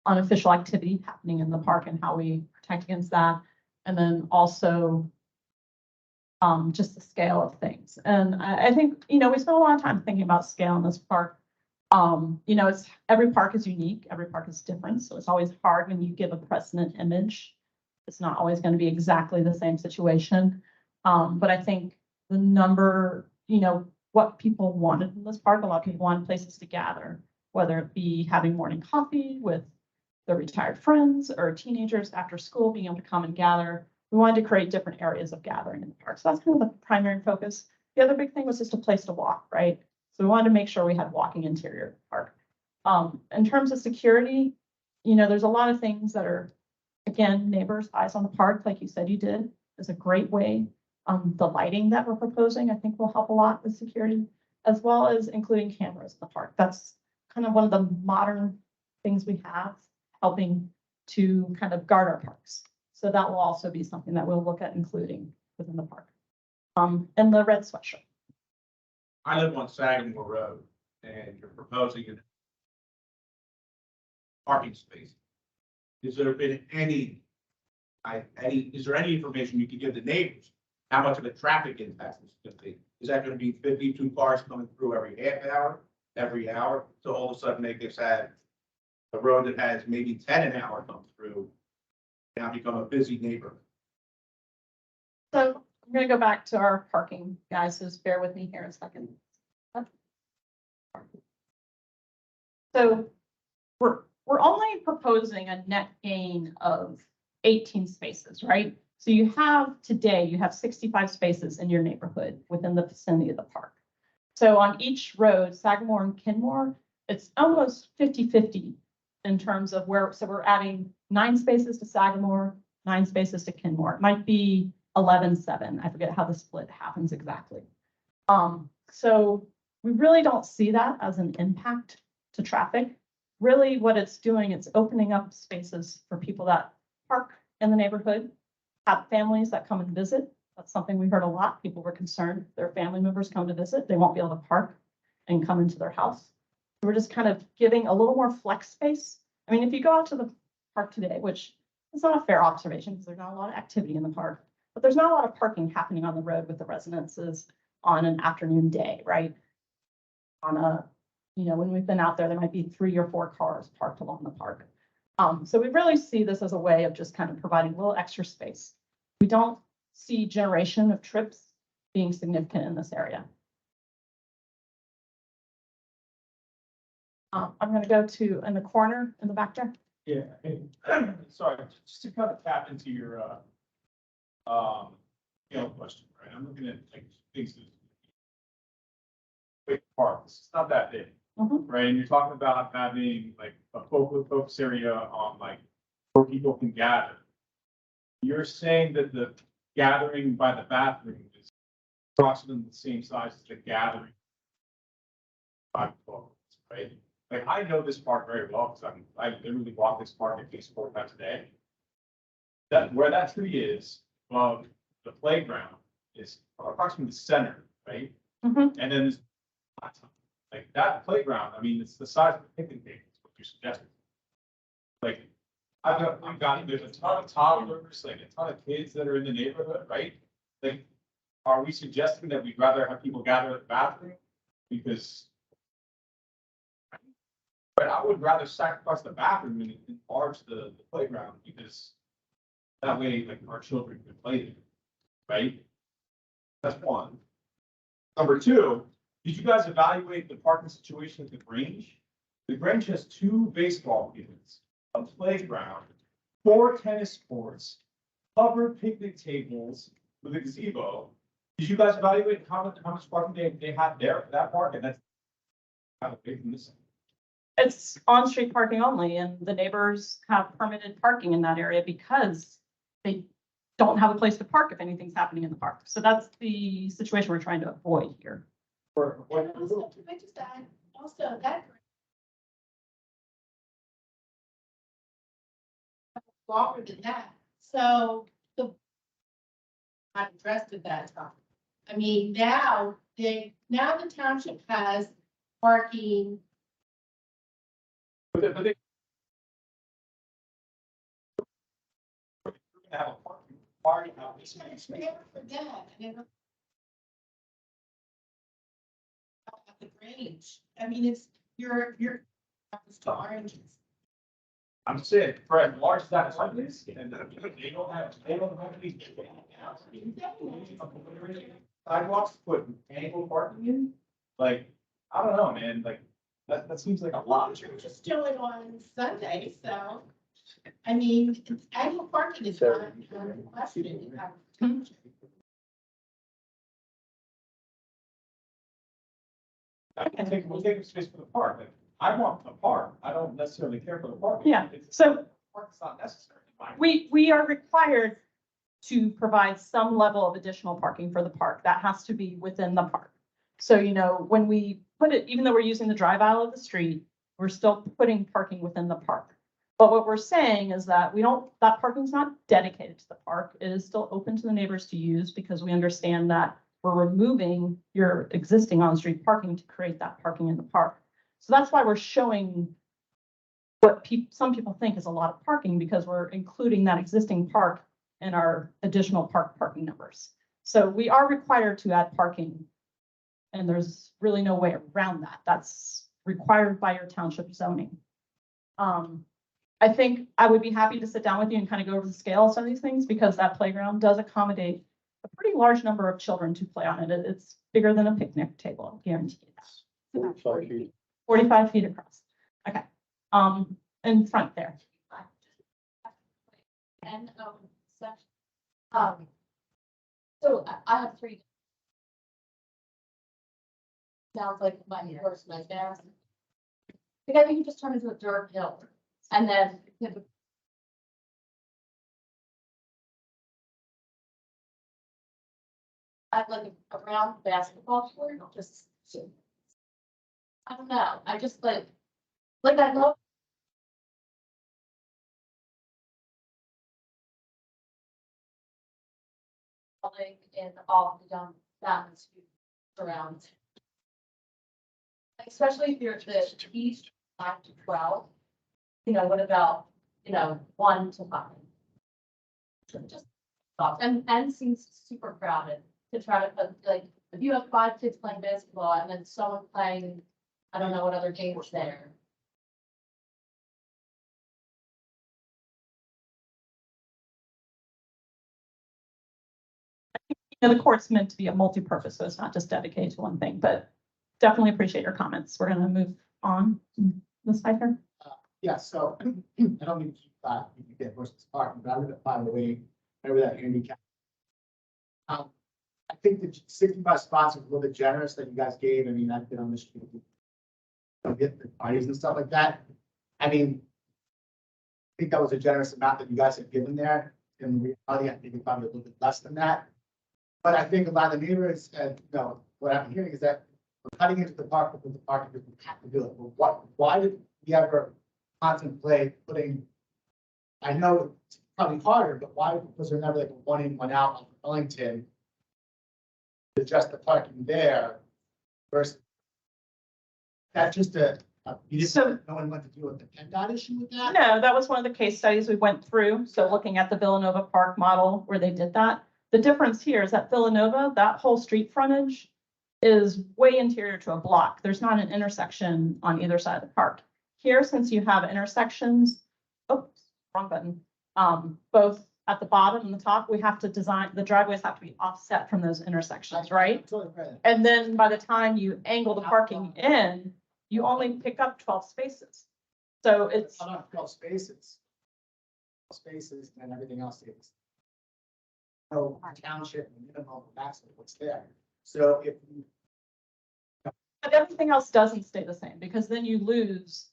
unofficial activity happening in the park and how we protect against that. And then also just the scale of things. And I think, you know, we spent a lot of time thinking about scale in this park. You know, every park is unique, every park is different, so it's always hard when you give a precedent image. It's not always going to be exactly the same situation. But I think the number, you know, what people wanted in this park, a lot of people wanted places to gather, whether it be having morning coffee with their retired friends or teenagers after school being able to come and gather. We wanted to create different areas of gathering in the park. So that's kind of the primary focus. The other big thing was just a place to walk, right? So we wanted to make sure we had walking interior of the park. In terms of security, you know, there's a lot of things that are, again, neighbors' eyes on the park, like you said you did, is a great way. The lighting that we're proposing, I think will help a lot with security, as well as including cameras in the park. That's kind of one of the modern things we have, helping to kind of guard our parks. So that will also be something that we'll look at including within the park. And the red sweatshirt. I live on Sagamore Road and you're proposing a parking space. Has there been is there any information you could give the neighbors? How much of a traffic impact is going to be? Is that going to be 52 cars coming through every half hour, every hour? So all of a sudden they just have a road that has maybe 10 an hour come through, now become a busy neighborhood. So I'm gonna go back to our parking guys, so just bear with me here a second. So we're only proposing a net gain of 18 spaces, right? So you have 65 spaces in your neighborhood within the vicinity of the park. So on each road, Sagamore and Kenmore, it's almost 50-50 in terms of so we're adding 9 spaces to Sagamore, 9 spaces to Kenmore. It might be 11-7. I forget how the split happens exactly. So we really don't see that as an impact to traffic. Really what it's doing, it's opening up spaces for people that park in the neighborhood, have families that come and visit. That's something we heard a lot. People were concerned their family members come to visit, they won't be able to park and come into their house. So we're just kind of giving a little more flex space. I mean, if you go out to the park today, which is not a fair observation because there's not a lot of activity in the park, but there's not a lot of parking happening on the road with the residences on an afternoon day, right? On a, you know, when we've been out there, there might be 3 or 4 cars parked along the park. So we really see this as a way of just kind of providing a little extra space. We don't see generation of trips being significant in this area. I'm going to go to in the corner in the back there. Yeah, sorry, just to kind of tap into your, question, right? I'm looking at like things. Big parks, it's not that big, right? And you're talking about having like a focus area on like where people can gather. You're saying that the gathering by the bathroom is approximately the same size as the gathering by the toilets. right? Like, I know this park very well, because I literally walk this park at least 4 times a day. That, where that tree is, the playground is approximately the center, right? Mhm. And then this, like, that playground, I mean, it's the size of a picnic table, is what you suggested. Like, I've got, there's a ton of toddlers, like a ton of kids that are in the neighborhood, right? Like, are we suggesting that we'd rather have people gather at the bathroom? Because. But I would rather sacrifice the bathroom and enlarge the playground, because that way, like, our children can play there, right? That's one. Number two, did you guys evaluate the parking situation at the Grange? The Grange has 2 baseball fields, a playground, 4 tennis courts, covered picnic tables with a gazebo. Did you guys evaluate how much parking they had there for that park? And that's kind of big missing. It's on-street parking only, and the neighbors have permitted parking in that area because they don't have a place to park if anything's happening in the park. So that's the situation we're trying to avoid here. For And also, can I just add, also that. Longer than that, so the. Not addressed at that time. I mean, now the township has parking. But they have a parking lot. It's fair for that, and then. At the Grange, I mean, it's, you're, apples to oranges. I'm just saying, for as large as that site is, and they don't have any. Sidewalks to put angle parking in, like, I don't know, man, like, that seems like a lot. You're just doing on Sunday, so, I mean, annual parking is not a question in our township. We'll take space for the park, like, I want the park, I don't necessarily care for the park. Yeah, It's- so Park's not necessary. we are required to provide some level of additional parking for the park. That has to be within the park. So, when we put it, even though we're using the drive aisle of the street, we're still putting parking within the park. But what we're saying is that that parking's not dedicated to the park. It is still open to the neighbors to use because we understand that we're removing your existing on-street parking to create that parking in the park. So that's why we're showing what some people think is a lot of parking, because we're including that existing park in our additional parking numbers. So we are required to add parking, and there's really no way around that. That's required by your township zoning. I think I would be happy to sit down with you and kind of go over the scale of some of these things, because that playground does accommodate a pretty large number of children to play on it. It's bigger than a picnic table, I guarantee you that. 45 feet across. Okay. In front there. And, section. So I have 3. Sounds like my first nightmare. Because we can just turn into a dirt hill, and then. I have like a round basketball court, just. I don't know, I just like I love. In all the young families who surround. Especially if you're the east 5 to 12. What about, 1 to 5? Just thoughts, and seems super crowded to try to put, like, if you have 5 kids playing basketball and then someone playing, I don't know what other games there. The court's meant to be a multi-purpose, so it's not just dedicated to one thing, but definitely appreciate your comments. We're gonna move on this side here. Yeah, so I don't mean to keep you get versus parking, but I live at 508, remember that handicap. I think the 65 spots are a little bit generous that you guys gave. I mean, I've been on the street. Get the parties and stuff like that. I mean, I think that was a generous amount that you guys had given there. In reality, I think it's probably a little bit less than that. But I think a lot of the neighbors, what I'm hearing is that we're cutting into the park, but the park doesn't have to do it. But why did we ever contemplate putting? I know it's probably harder, but why was there never like a one in, one out on Earlington? To just the parking there versus. That's just you just, So- no one went to deal with the PennDOT issue with that? No, that was one of the case studies we went through. So looking at the Villanova Park model where they did that. The difference here is that Villanova, that whole street frontage is way interior to a block. There's not an intersection on either side of the park. Here, since you have intersections, oops, wrong button. Both at the bottom and the top, we have to design, the driveways have to be offset from those intersections, right? Totally right. And then by the time you angle the parking in, you only pick up 12 spaces. So it's, How about 12 spaces? 12 spaces and everything else is. No township minimum, that's what's there. So if you. but everything else doesn't stay the same because then you lose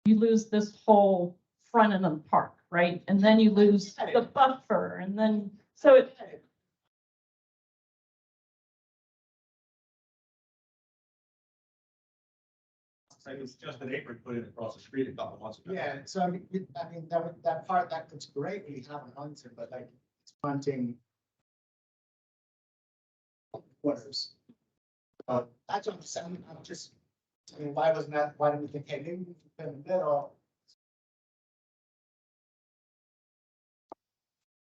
this whole front end of the park, right? And then you lose the buffer and then, so it, It's like it's just an apron put in across the street a couple months ago. Yeah, so I mean, that part, that's great, we have an hunter, but like, it's hunting. Quarters. That's what I'm saying, I mean, why wasn't that, why didn't we think, hey, maybe we can put in the middle?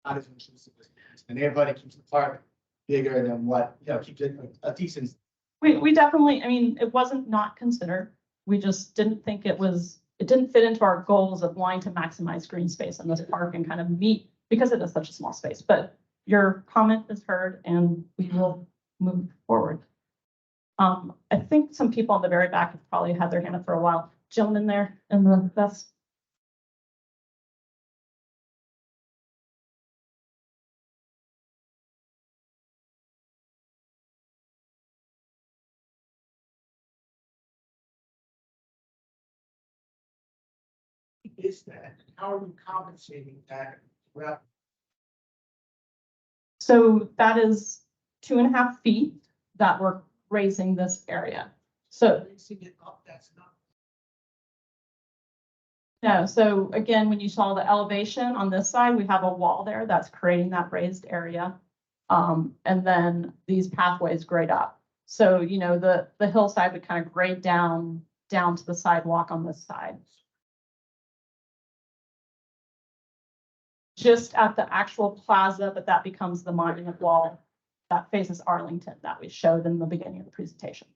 Not as intrusive as the neighborhood, it keeps the park bigger than what, keeps it a decent. we definitely, I mean, it wasn't not considered. We just didn't think it didn't fit into our goals of wanting to maximize green space in this park and kind of meet, because it is such a small space, but your comment is heard and we will move forward. I think some people in the very back have probably had their hand up for a while. Gentleman there in the vest. Is that, how are you compensating that? Well, So that is 2.5 feet that we're raising this area. So raising it up, that's not. no, so again, when you saw the elevation on this side, we have a wall there that's creating that raised area. And then these pathways grade up. So, the hillside would kind of grade down to the sidewalk on this side. Just at the actual plaza, but that becomes the monument wall that faces Arlington that we showed in the beginning of the presentation.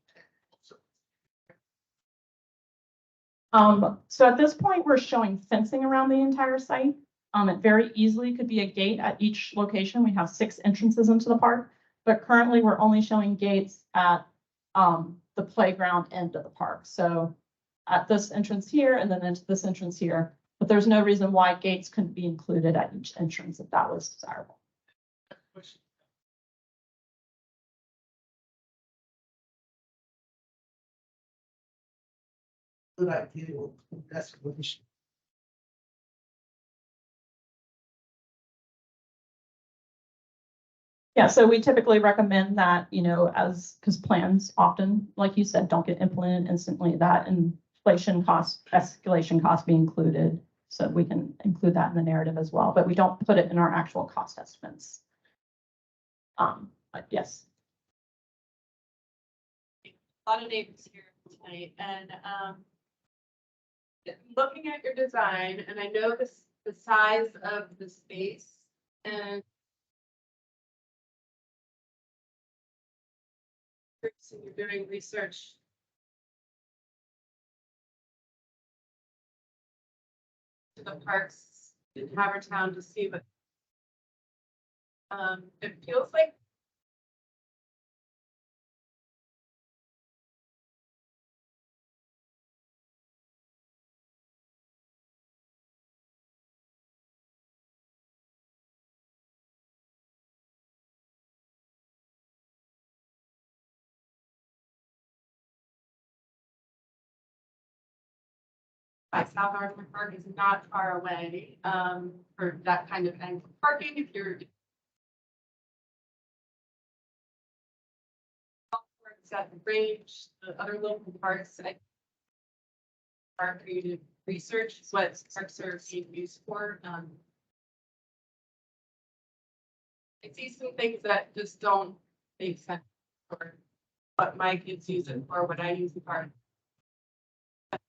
So at this point, we're showing fencing around the entire site. It very easily could be a gate at each location. We have 6 entrances into the park, but currently we're only showing gates at the playground end of the park. So at this entrance here and then into this entrance here, but there's no reason why gates couldn't be included at each entrance if that was desirable. Good idea, that's what we should. Yeah, so we typically recommend that, because plans often, like you said, don't get implemented instantly, that inflation cost, escalation cost be included. So we can include that in the narrative as well, but we don't put it in our actual cost estimates. But yes. A lot of neighbors here tonight, and looking at your design, and I know the size of the space, and you're doing research. To the parks in Havertown to see what it feels like. By South Haverford Park is not far away, for that kind of angle parking, if you're at the Grange, the other local parks, are creative research is what parks are being used for. I see some things that just don't make sense for what my kids use it for, what I use the park. So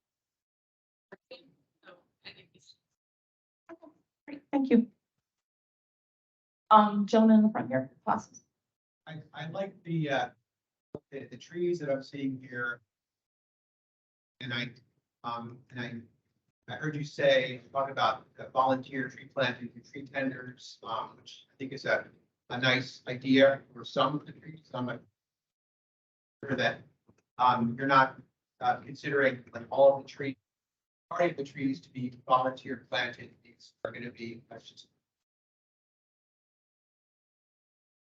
I think it's Great, thank you. Gentleman in the front here, classes. I like the trees that I'm seeing here. And I heard you talk about volunteer tree planting and tree tenders, which I think is a nice idea for some of the trees. Some are sure that you're not considering like all of the trees, part of the trees to be volunteer planted. These are going to be, that's just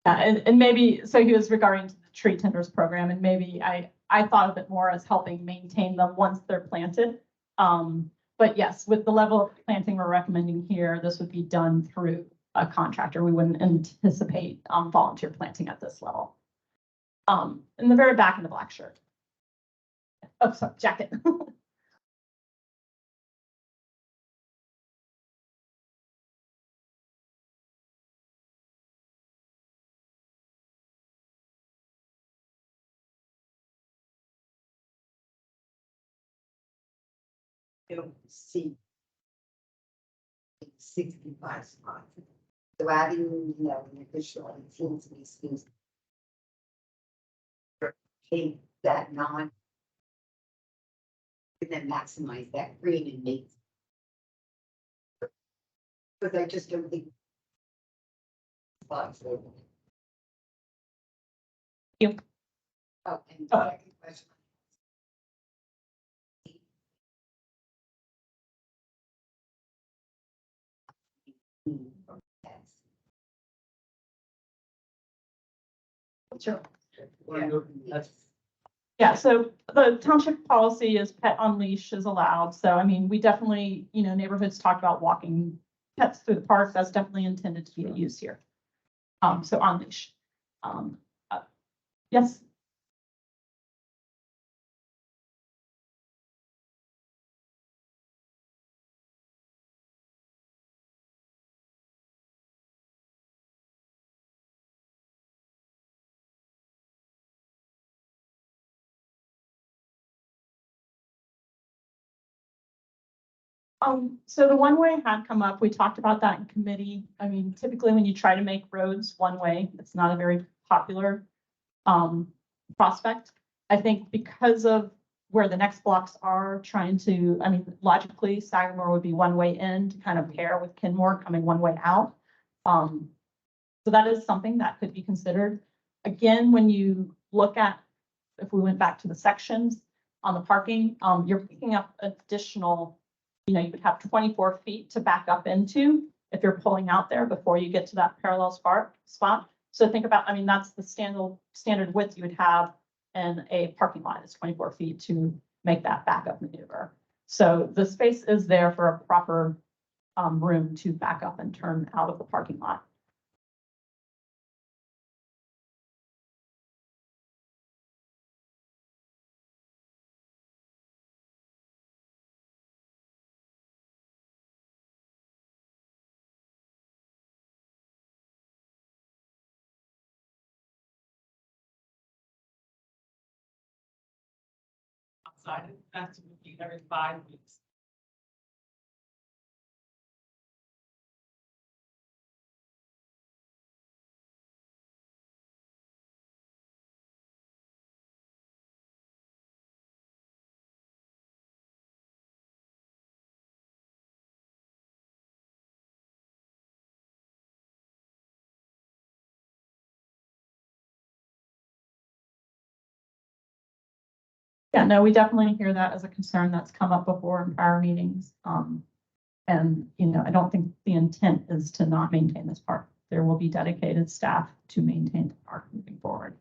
And maybe, so he was regarding to the tree tenders program, and maybe I thought of it more as helping maintain them once they're planted. But yes, with the level of planting we're recommending here, this would be done through a contractor. We wouldn't anticipate volunteer planting at this level. In the very back in the black shirt. Oh, sorry, jacket. See 65 spots. So adding, an additional 18 species. Take that non. And then maximize that green and make. Because I just don't think. Spots. Yep. Oh, and Oh. the second question. Sure. Yeah. Yeah, so the township policy is pet on leash is allowed. So I mean, we definitely, neighborhoods talk about walking pets through the park. That's definitely intended to be used here. So on leash. Yes. So the one-way had come up, we talked about that in committee. I mean, typically when you try to make roads one-way, it's not a very popular prospect. I think because of where the next blocks are trying to, I mean, logically, Sagamore would be one-way in to kind of pair with Kenmore coming one way out. So that is something that could be considered. Again, when you look at, if we went back to the sections on the parking, you're picking up additional, you would have 24 feet to back up into if you're pulling out there before you get to that parallel spot. So think about, I mean, that's the standard width you would have in a parking lot is 24 feet to make that backup maneuver. So the space is there for a proper room to back up and turn out of the parking lot. outside. That's every 5 weeks. Yeah, no, we definitely hear that as a concern that's come up before in prior meetings. And, I don't think the intent is to not maintain this park. There will be dedicated staff to maintain the park moving forward.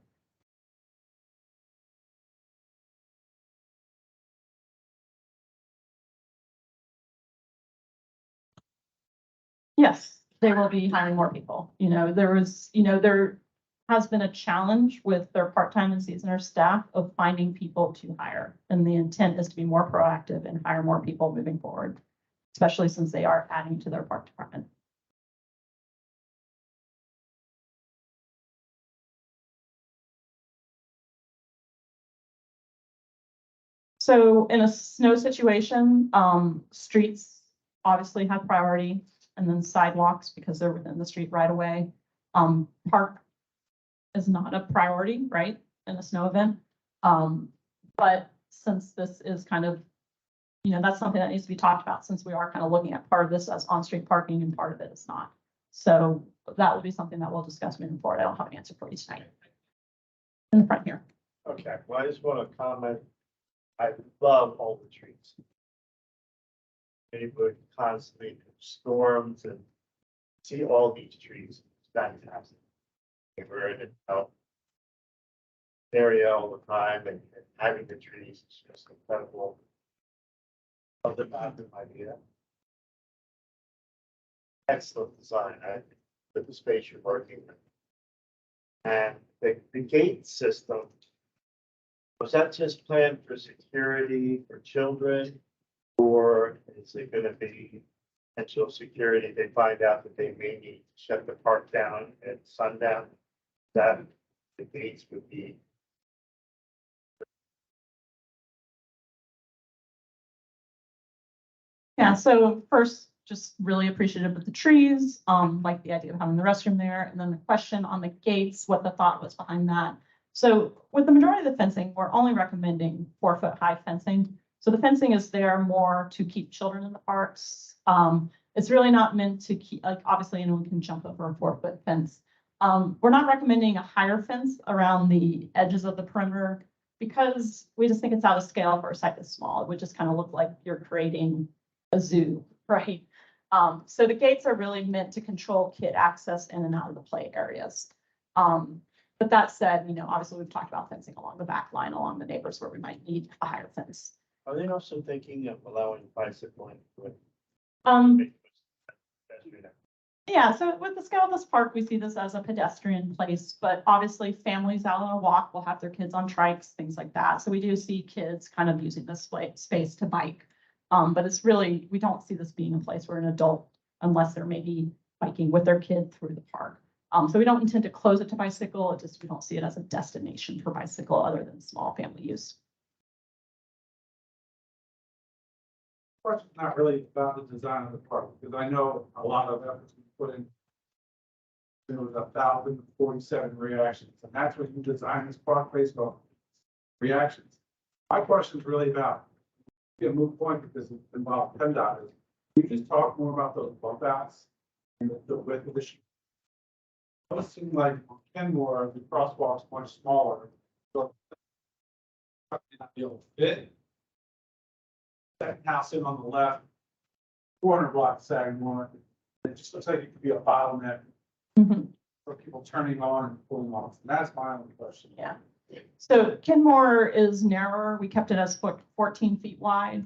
Yes, they will be hiring more people. There was, has been a challenge with their part-time and seasonal staff of finding people to hire. And the intent is to be more proactive and hire more people moving forward, especially since they are adding to their park department. So in a snow situation, streets obviously have priority, and then sidewalks because they're within the street right away. Park is not a priority, right, in a snow event. But since this is kind of, that's something that needs to be talked about, since we are kind of looking at part of this as on-street parking and part of it is not. So that will be something that we'll discuss moving forward. I don't have an answer for you tonight. In the front here. Okay, well, I just want to comment. I love all the trees. Neighborhood constantly through storms and see all these trees. It's fantastic. We're in an area all the time and having the trees is just incredible. Love the bathroom idea. Excellent design, I think, for the space you're working with. And the gate system, was that just planned for security for children? Or is it gonna be potential security? They find out that they may need to shut the park down at sundown, that the gates would be. Yeah, so first, just really appreciative of the trees, like the idea of having the restroom there, and then the question on the gates, what the thought was behind that. So with the majority of the fencing, we're only recommending 4-foot high fencing. So the fencing is there more to keep children in the parks. It's really not meant to keep, like, obviously anyone can jump over a 4-foot fence. We're not recommending a higher fence around the edges of the perimeter because we just think it's out of scale for a site that's small. It would just kind of look like you're creating a zoo, right? So the gates are really meant to control kid access in and out of the play areas. But that said, obviously we've talked about fencing along the back line, along the neighbors where we might need a higher fence. Are they also thinking of allowing bicycling with? Yeah, so with the scale of this park, we see this as a pedestrian place, but obviously families out on a walk will have their kids on trikes, things like that. So we do see kids kind of using this space to bike. But it's really, we don't see this being a place where an adult, unless they're maybe biking with their kid through the park. So we don't intend to close it to bicycle. It just, we don't see it as a destination for bicycle other than small family use. Question's not really about the design of the park, because I know a lot of efforts we put in. There was 1,047 reactions, and that's what you design this park based on, reactions. My question is really about, a moot point because it involves PennDOT. We just talk more about those bump outs and the width of the street. It does seem like on Kenmore, the crosswalk's much smaller, so may not be able to fit. That house in on the left, corner block Sagamore, it just looks like it could be a bottleneck for people turning on and pulling off. And that's my only question. Yeah. So Kenmore is narrower. We kept it as 14 feet wide.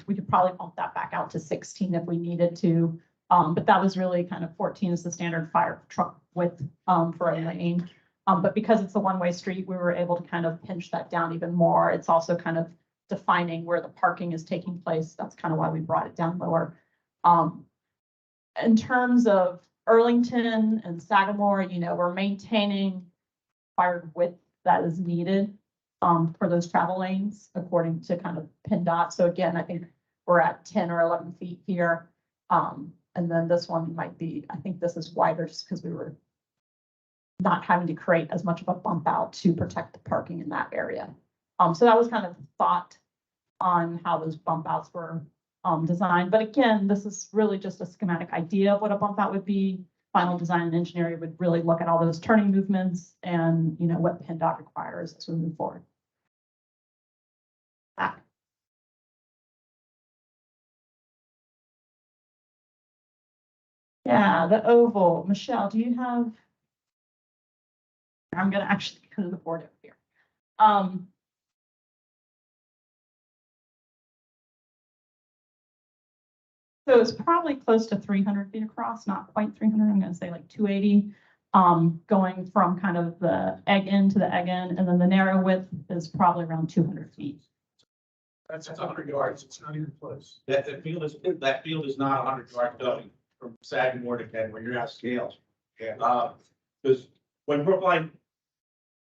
We could probably bump that back out to 16 if we needed to. But that was really kind of 14 is the standard fire truck width for a lane. But because it's a one-way street, we were able to kind of pinch that down even more. It's also kind of defining where the parking is taking place. That's kind of why we brought it down lower. In terms of Earlington and Sagamore, we're maintaining fire width that is needed for those travel lanes according to kind of PennDOT. So again, I think we're at 10 or 11 feet here. And then this one might be, I think this is wider just because we were not having to create as much of a bump out to protect the parking in that area. So that was kind of thought on how those bump outs were designed. But again, this is really just a schematic idea of what a bump out would be. Final design and engineering would really look at all those turning movements and what PennDOT requires as we move forward. Yeah, the oval. Michelle, do you have? I'm going to actually go to the board over here. So it's probably close to 300 feet across, not quite 300. I'm going to say like 280. going from kind of the egg end to the egg end, and then the narrow width is probably around 200 feet. That's 100 yards. It's not even close. That field is not 100 yards going from Sagamore to Ken, where you're at scales. Yeah. Because when Brookline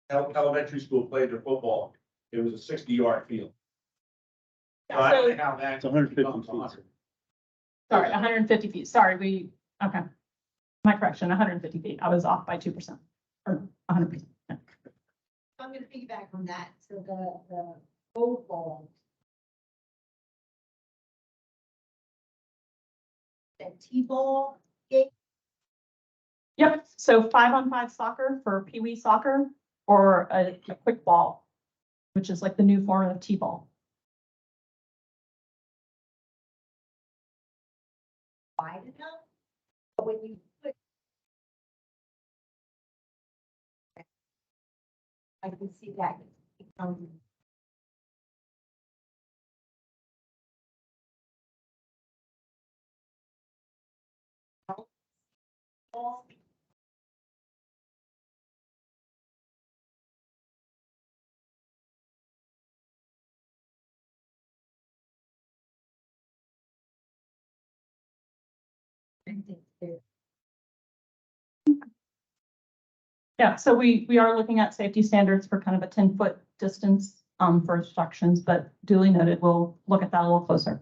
Elementary School played their football, it was a 60-yard field. So I don't know how that. It's 150 becomes feet. 100. Sorry, 150 feet. Sorry, okay. My correction, 150 feet. I was off by 2% or 100%. Yeah. I'm gonna piggyback on that, so the oval. The T-ball game, Yep, so 5-on-5 soccer for Pee Wee soccer or a quick ball, which is like the new form of T-ball. wide enough, but when you put. I can see that. Yeah, so we are looking at safety standards for kind of a 10-foot distance for obstructions, but duly noted, we'll look at that a little closer.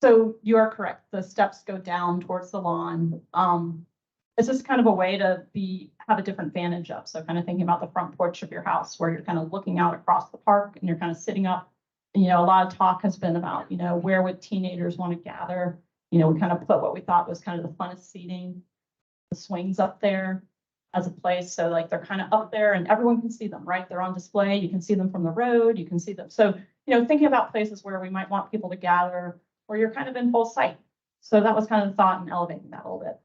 So you are correct. The steps go down towards the lawn. It's just kind of a way to have a different vantage up. So kind of thinking about the front porch of your house where you're kind of looking out across the park and you're kind of sitting up. And, a lot of talk has been about, where would teenagers want to gather? We kind of put what we thought was kind of the funnest seating, the swings up there as a place. So like they're kind of up there and everyone can see them, right? They're on display. You can see them from the road. You can see them. So, thinking about places where we might want people to gather where you're kind of in full sight. So that was kind of the thought in elevating that a little bit.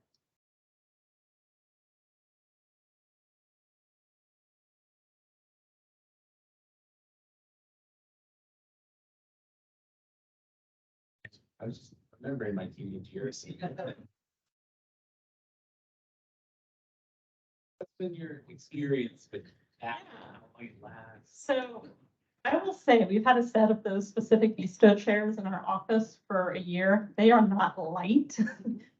I was just remembering my teenage years. What's been your experience with that? How long it lasts? So I will say we've had a set of those specific bistro chairs in our office for a year. They are not light.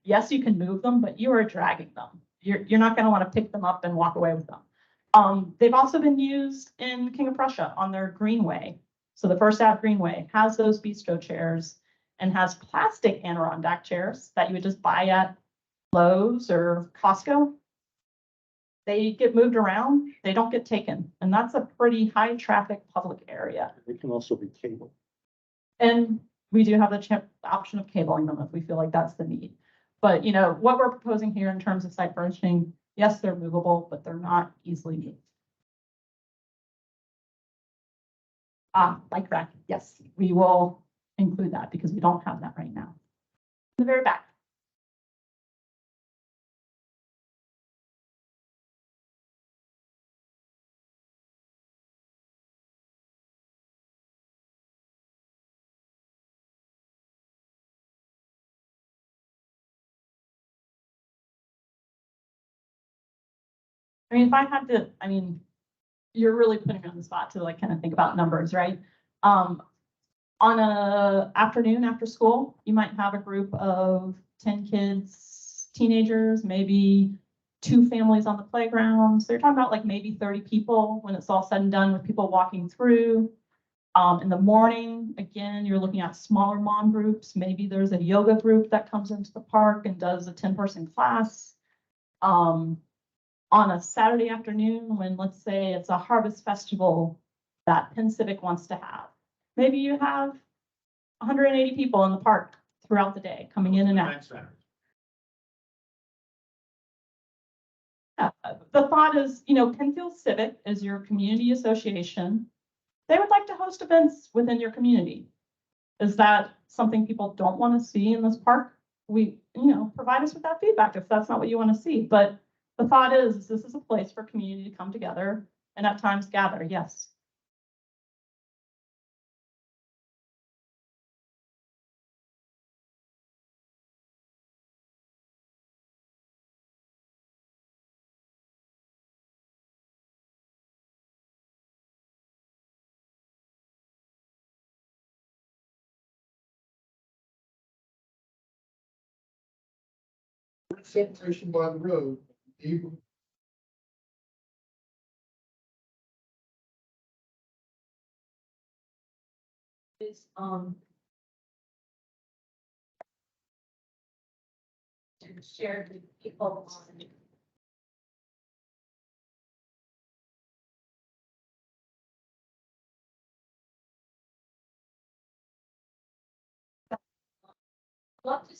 Yes, you can move them, but you are dragging them. You're not going to want to pick them up and walk away with them. They've also been used in King of Prussia on their Greenway. So the First Ave Greenway has those bistro chairs and has plastic Adirondack chairs that you would just buy at Lowe's or Costco. They get moved around, they don't get taken, and that's a pretty high traffic public area. They can also be cabled. And we do have the option of cabling them if we feel like that's the need. But what we're proposing here in terms of site furnishing, yes, they're movable, but they're not easily moved. Bike rack, yes, we will include that because we don't have that right now. In the very back. If I had to, you're really putting me on the spot to like kind of think about numbers, right? On a afternoon after school, you might have a group of 10 kids, teenagers, maybe 2 families on the playground. So you're talking about like maybe 30 people when it's all said and done with people walking through. In the morning, again, you're looking at smaller mom groups. Maybe there's a yoga group that comes into the park and does a 10-person class. On a Saturday afternoon, when let's say it's a harvest festival that Penn Civic wants to have, maybe you have 180 people in the park throughout the day coming in and out. Event center. The thought is, Penfield Civic is your community association they would like to host events within your community. Is that something people don't want to see in this park? We, provide us with that feedback if that's not what you want to see. But the thought is this is a place for community to come together and at times gather, yes. Separation by the road, even Is, to share with people on. Love to.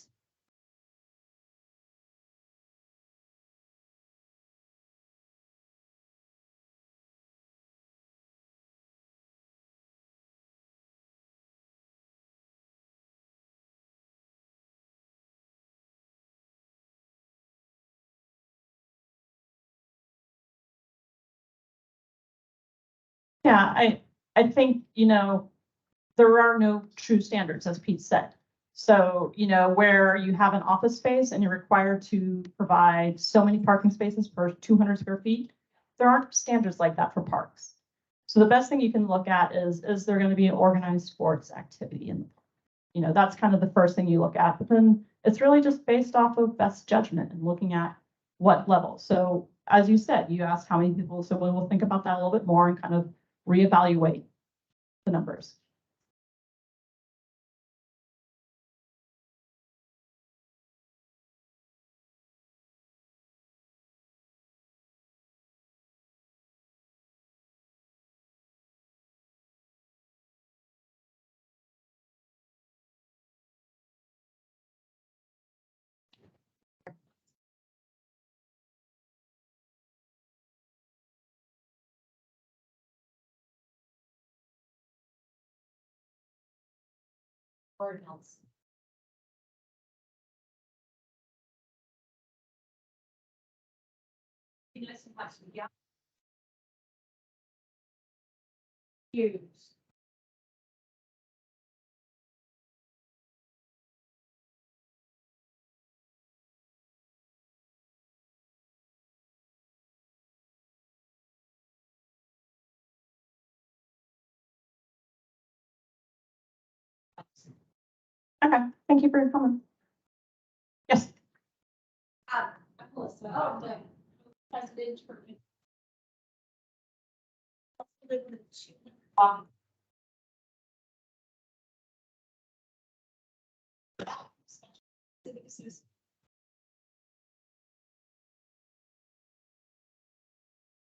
Yeah, I think, there are no true standards, as Pete said. So, where you have an office space and you're required to provide so many parking spaces per 200 square feet, there aren't standards like that for parks. So the best thing you can look at is there going to be an organized sports activity in the park? That's kind of the first thing you look at, but then it's really just based off of best judgment and looking at what level. So as you said, you asked how many people, so we'll think about that a little bit more and kind of reevaluate the numbers. Ordinals. Yeah. Use. Okay, thank you for your comment. Yes. Melissa, the president for.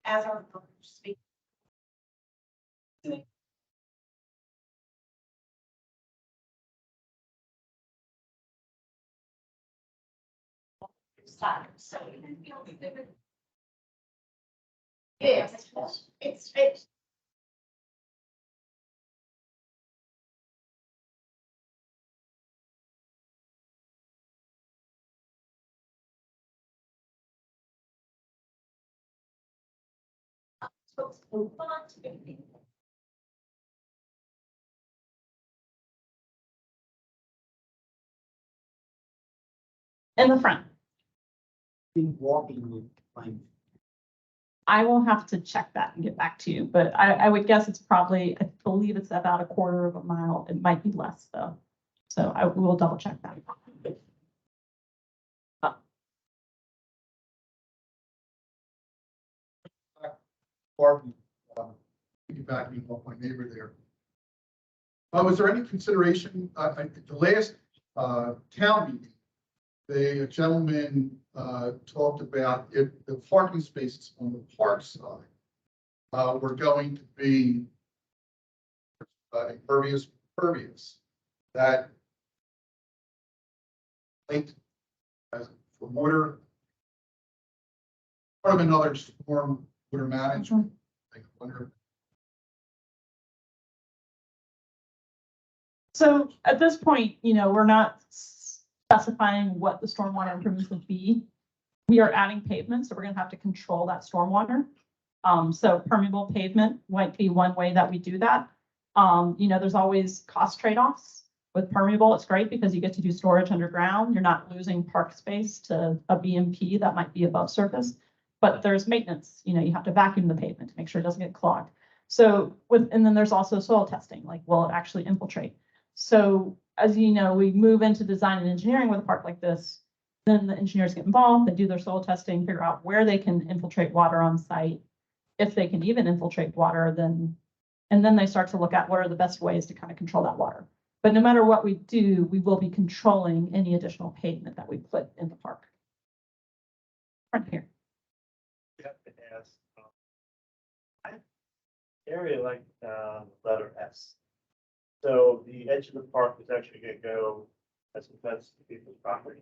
As our speaker. So it's supposed to move on to anything. In the front. walking lane. I will have to check that and get back to you, but I would guess it's probably, I believe it's about a quarter of a mile. It might be less though. So I will double check that. Parking, piggybacking off my neighbor there. Was there any consideration, the last, town meeting, the gentleman, talked about if the parking spaces on the park side, were going to be impervious, that linked as for water, part of another storm water management. I wonder So at this point, we're not specifying what the stormwater improvements would be. We are adding pavement, so we're gonna have to control that stormwater. So permeable pavement might be one way that we do that. There's always cost trade-offs. With permeable, it's great because you get to do storage underground. You're not losing park space to a BMP that might be above surface. But there's maintenance, you have to vacuum the pavement to make sure it doesn't get clogged. So and then there's also soil testing, like will it actually infiltrate? So as you know, we move into design and engineering with a park like this. Then the engineers get involved, they do their soil testing, figure out where they can infiltrate water on site. If they can even infiltrate water, and then they start to look at what are the best ways to kind of control that water. But no matter what we do, we will be controlling any additional pavement that we put in the park. Right here. You have to ask, area like, letter S. So the edge of the park is actually gonna go as a fence to people's property.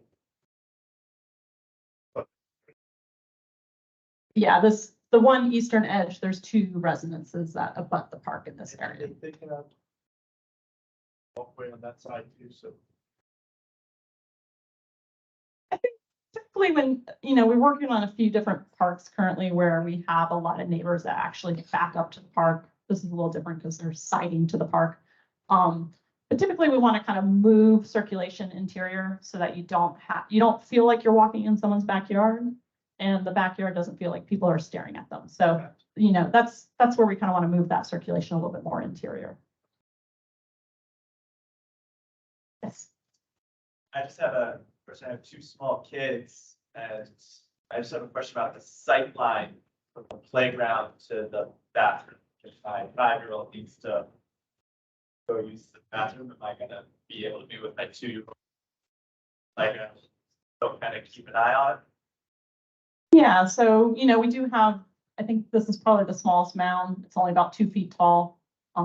Yeah, the one eastern edge, there's 2 residences that abut the park in this area. They can have walkway on that side too, so. Typically when, we're working on a few different parks currently where we have a lot of neighbors that actually back up to the park. This is a little different because they're siding to the park. But typically we want to kind of move circulation interior so that you don't feel like you're walking in someone's backyard and the backyard doesn't feel like people are staring at them. So, that's where we kind of want to move that circulation a little bit more interior. Yes. I have 2 small kids, and I just have a question about the sight line from the playground to the bathroom. If my 5-year-old needs to go use the bathroom, am I gonna be able to be with my 2-year-old? Like, don't kind of keep an eye on it? Yeah, so, we do have, I think this is probably the smallest mound. It's only about 2 feet tall.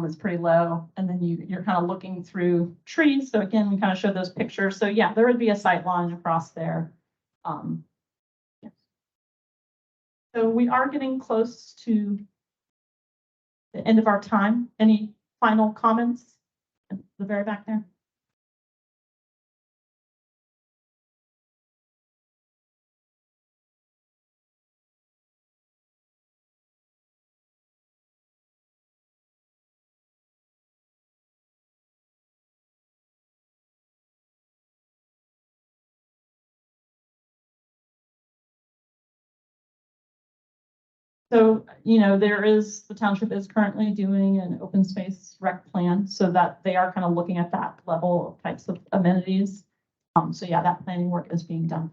It's pretty low. And then you're kind of looking through trees. So again, we kind of showed those pictures. So yeah, there would be a sight line across there. Yeah. So we are getting close to the end of our time. Any final comments at the very back there? So, the township is currently doing an open space rec plan so that they are kind of looking at that level of types of amenities. So yeah, that planning work is being done.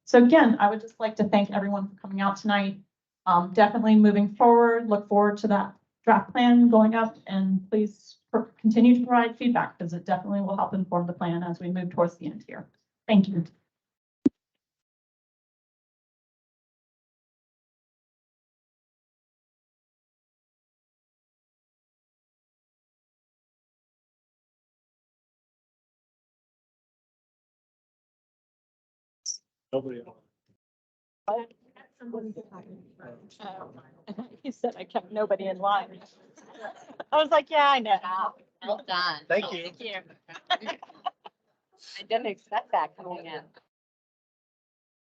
So again, I would just like to thank everyone for coming out tonight. Definitely moving forward, look forward to that draft plan going up, and please continue to provide feedback because it definitely will help inform the plan as we move towards the end here. Thank you. Nobody. He said I kept nobody in line. I was like, yeah, I know. Well done. Thank you. Thank you. I didn't expect that coming in.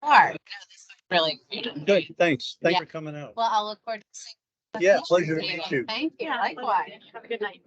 All right. This is really good. Good, thanks. Thanks Yeah. for coming out. Well, I'll look forward to seeing. Yeah, pleasure to meet you. Thank you. Likewise. Have a good night.